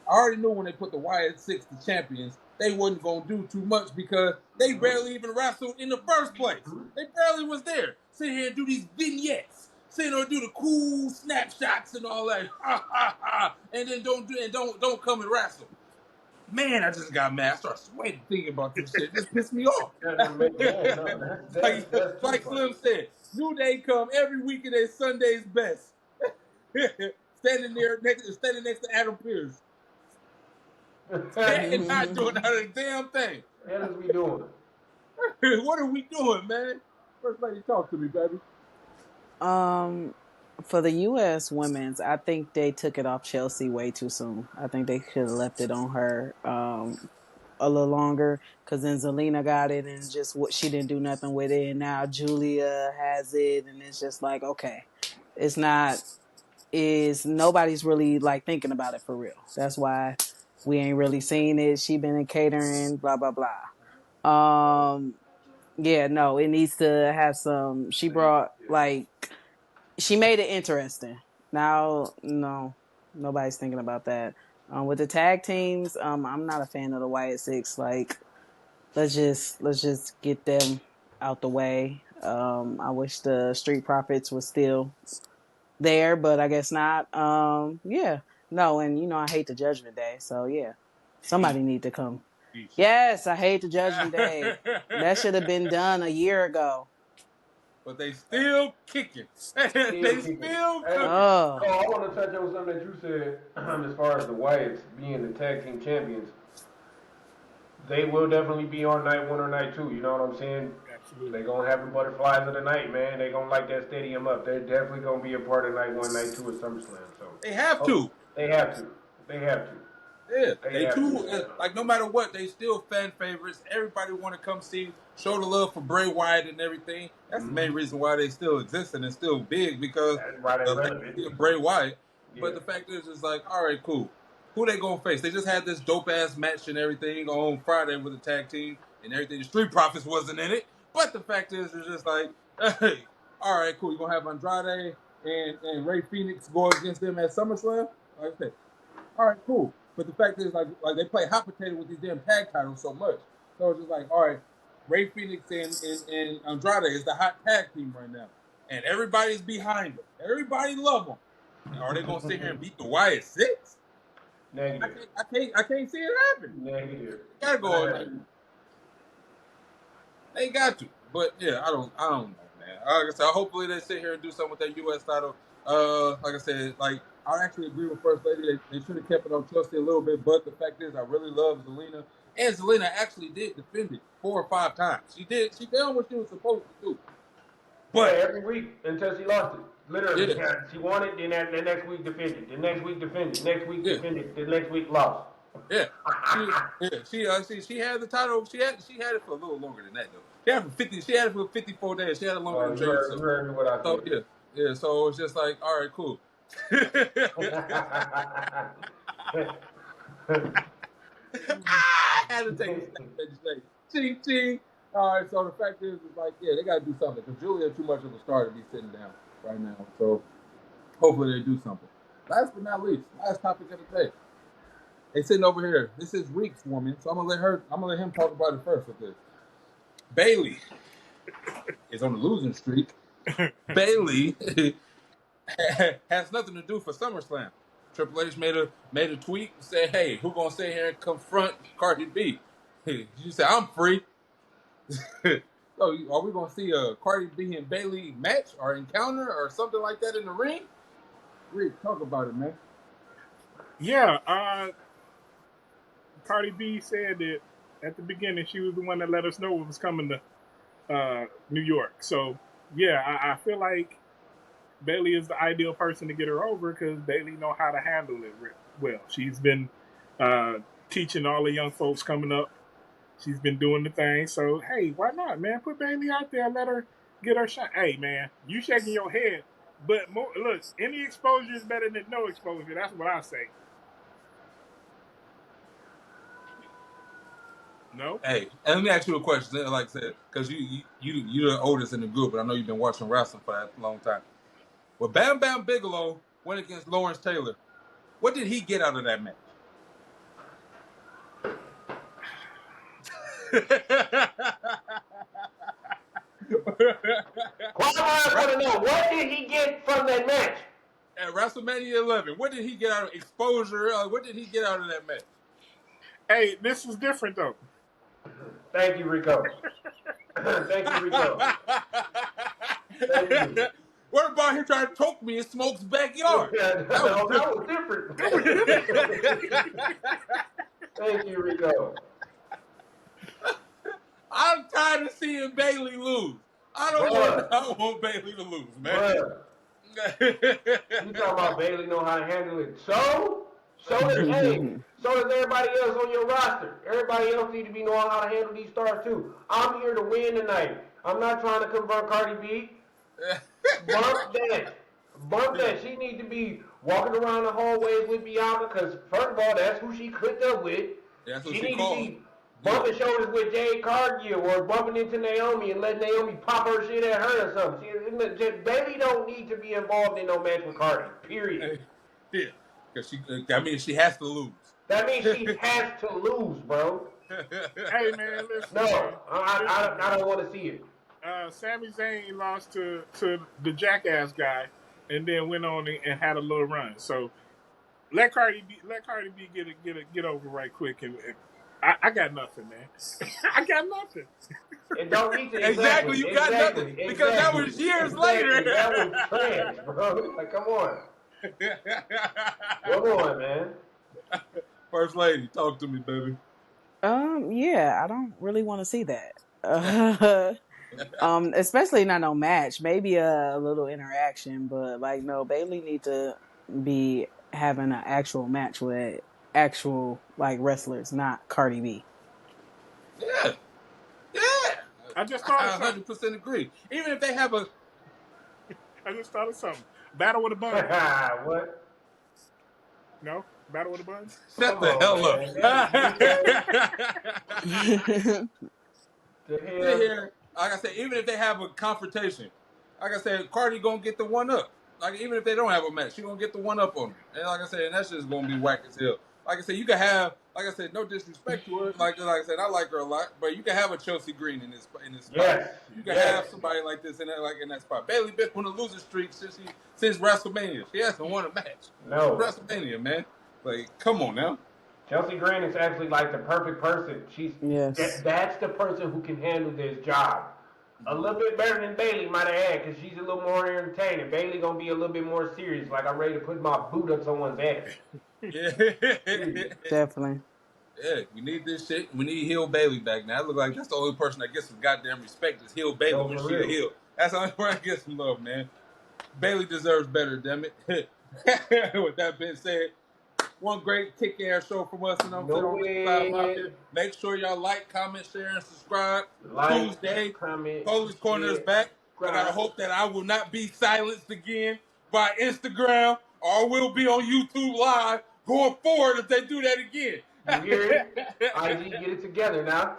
I already knew when they put the Wyatt Six, the champions, they wasn't going to do too much because they barely even wrestled in the first place. They barely was there. Sit here and do these vignettes. Sit here and do the cool snapshots and all that. And then don't come and wrestle. Man, I just got mad. I started sweating thinking about this shit. It just pissed me off. That's too Like funny. Slim said, New Day come every week and they Sunday's best. standing next to Adam Pearce. And not doing not a damn thing. What the hell is we doing? What are we doing, man? First lady, talk to me, baby. For the U.S. women's, I think they took it off Chelsea way too soon. I think they could have left it on her a little longer, because then Zelina got it and just what she didn't do nothing with it, and now Julia has it, and it's just like, okay, it's not is nobody's really like thinking about it for real. That's why we ain't really seen it. She been in catering, blah blah blah. Yeah, no, it needs to have some. She brought like she made it interesting. Now, no, nobody's thinking about that. With the tag teams, I'm not a fan of the Wyatt Six. Like, let's just get them out the way. I wish the Street Profits was still there, but I guess not. Yeah, no, and I hate the Judgment Day, so yeah, somebody need to come. Yes, I hate the Judgment Day. That should have been done a year ago. But they still kicking. They still cooking. Oh, I want to touch on something that you said as far as the Wyatts being the tag team champions. They will definitely be on night one or night two. You know what I'm saying? Absolutely. They're going to have the butterflies of the night, man. They're going to light that stadium up. They're definitely going to be a part of night one, night two at SummerSlam. So They have to. They have to. They have to. Yeah, They have too. to. Like no matter what, they still fan favorites. Everybody want to come see, show the love for Bray Wyatt and everything. That's the main reason why they still exist and still big, because That's why they're relevant. of Bray Wyatt. Yeah. But the fact is, it's like, all right, cool. Who they gonna face? They just had this dope ass match and everything on Friday with the tag team and everything. The Street Profits wasn't in it, but the fact is, it's just like, hey, all right, cool. You gonna have Andrade and Ray Phoenix go against them at SummerSlam? Like I said, all right, cool. But the fact is, like they play hot potato with these damn tag titles so much. So it's just like, all right, Ray Phoenix and Andrade is the hot tag team right now, and everybody's behind them. Everybody love them. Are they gonna sit here and beat the Wyatt Six? Negative. I can't see it happen. Negative. Gotta go. Like, they got to. But yeah, I don't know, man. Like I said, hopefully they sit here and do something with that U.S. title. Like I said, like I actually agree with First Lady. They should have kept it on Chelsea a little bit. But the fact is, I really love Zelina, and Zelina actually did defend it 4 or 5 times. She did what she was supposed to do. But every week until she lost it. Literally, Yeah. she won it, then the next week defended, the next week defended, next week Yeah. defended, the next week lost. Yeah, she had the title. She had it for a little longer than that though. She had it for 50. She had it for 54 days. She had it longer than You Jay. heard me what I So said. yeah. So it's just like, all right, cool. I had to take a step and say, ching ching. All right. So the fact is, it's like, yeah, they got to do something because Julia too much of a star to be sitting down right now. So hopefully they do something. Last but not least, last topic of the day. They sitting over here. This is Reek's woman, so I'm gonna let him talk about it first with this. Bailey is on the losing streak. Bailey has nothing to do for SummerSlam. Triple H made a tweet and said, "Hey, who gonna sit here and confront Cardi B?" You said, "I'm free." So are we gonna see a Cardi B and Bailey match or encounter or something like that in the ring? Reek, talk about it, man. Yeah, Cardi B said that at the beginning she was the one that let us know what was coming to New York. So yeah, I feel like Bailey is the ideal person to get her over because Bailey know how to handle it well. She's been teaching all the young folks coming up. She's been doing the thing. So hey, why not, man? Put Bailey out there, let her get her shot. Hey, man, you shaking your head, but look, any exposure is better than no exposure. That's what I say. No. Hey, and let me ask you a question. Like I said, because you're the oldest in the group, and I know you've been watching wrestling for that long time. Well, Bam Bam Bigelow went against Lawrence Taylor. What did he get out of that match? I want to know, what did he get from that match? At WrestleMania 11, what did he get out of exposure? What did he get out of that match? Hey, this is different though. Thank you, Rico. Thank you, Rico. Thank you. What about here trying to choke me in Smoke's backyard? That That was was different. Thank you, Rico. I'm tired of seeing Bailey lose. I don't want Bailey to lose, man. Bruh. You talking about Bailey know how to handle it. So does everybody else on your roster. Everybody else need to be knowing how to handle these stars too. I'm here to win tonight. I'm not trying to convert Cardi B. Bump that. Bump that. She need to be walking around the hallways with Bianca because, first of all, that's who she clicked up with. That's what She she need called. to be bumping shoulders with Jade Cargill or bumping into Naomi and letting Naomi pop her shit at her or something. Bailey don't need to be involved in no match with Cardi, period. Yeah. Because that means she has to lose. That means she has to lose, bro. Hey man, listen. No, Man. I don't want to see it. Sami Zayn lost to the Jackass guy, and then went on and had a little run. So let Cardi B get over right quick, and I got nothing, man. I got nothing. It don't need to. Exactly, you got nothing because that was years later. That was trash, bro. Like, come on. Come on, man. First lady, talk to me, baby. Yeah, I don't really want to see that. Especially not no match. Maybe a little interaction, but like no, Bailey need to be having an actual match with actual like wrestlers, not Cardi B. Yeah. I just thought I 100% agree. Even if they have a, I just thought of something. Battle with a Bun. What? No, Battle with a Bun. Shut the hell up. Here, like I said, even if they have a confrontation, like I said, Cardi gonna get the one up. Like even if they don't have a match, she gonna get the one up on her. And like I said, and that's just gonna be whack as hell. Like I said, you can have, like I said, no disrespect to her. Like I said, I like her a lot, but you can have a Chelsea Green in this spot. Yes. You can have somebody like this in that spot. Bailey been on a losing streak since WrestleMania. She hasn't won a match. No. WrestleMania, man. Like, come on now. Chelsea Green is actually like the perfect person. That's the person who can handle this job. A little bit better than Bailey might have had because she's a little more entertaining. Bailey gonna be a little bit more serious. Like I'm ready to put my boot up someone's ass. Yeah. Definitely. Yeah, we need this shit. We need Hill Bailey back now. It look like that's the only person that gets some goddamn respect is Hill Bailey when she a heel. That's the only person that gets some love, man. Bailey deserves better, damn it. With that being said, one great kick-ass show from us, and I'm saying, make sure y'all like, comment, share, and subscribe. Tuesday, Polish Corner is back, and I hope that I will not be silenced again by Instagram, or I will be on YouTube Live going forward if they do that again. You hear it? IG, get it together now.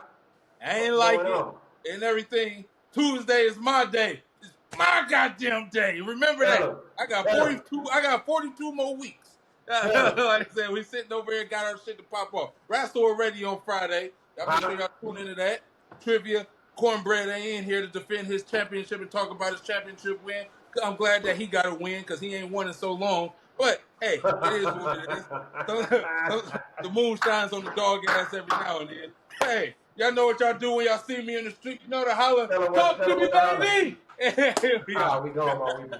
I ain't like it and everything. Tuesday is my day. It's my goddamn day. Remember that. I got 42 more weeks. Like I said, we sitting over here, got our shit to pop off. Wrestle already on Friday. Y'all make sure y'all tune into that. Trivia. Cornbread ain't in here to defend his championship and talk about his championship win. I'm glad that he got a win because he ain't won in so long. But, hey, it is what it is. The moon shines on the dog ass every now and then. Hey, y'all know what y'all do when y'all see me in the street. You know to holler. Talk to me, baby. We going,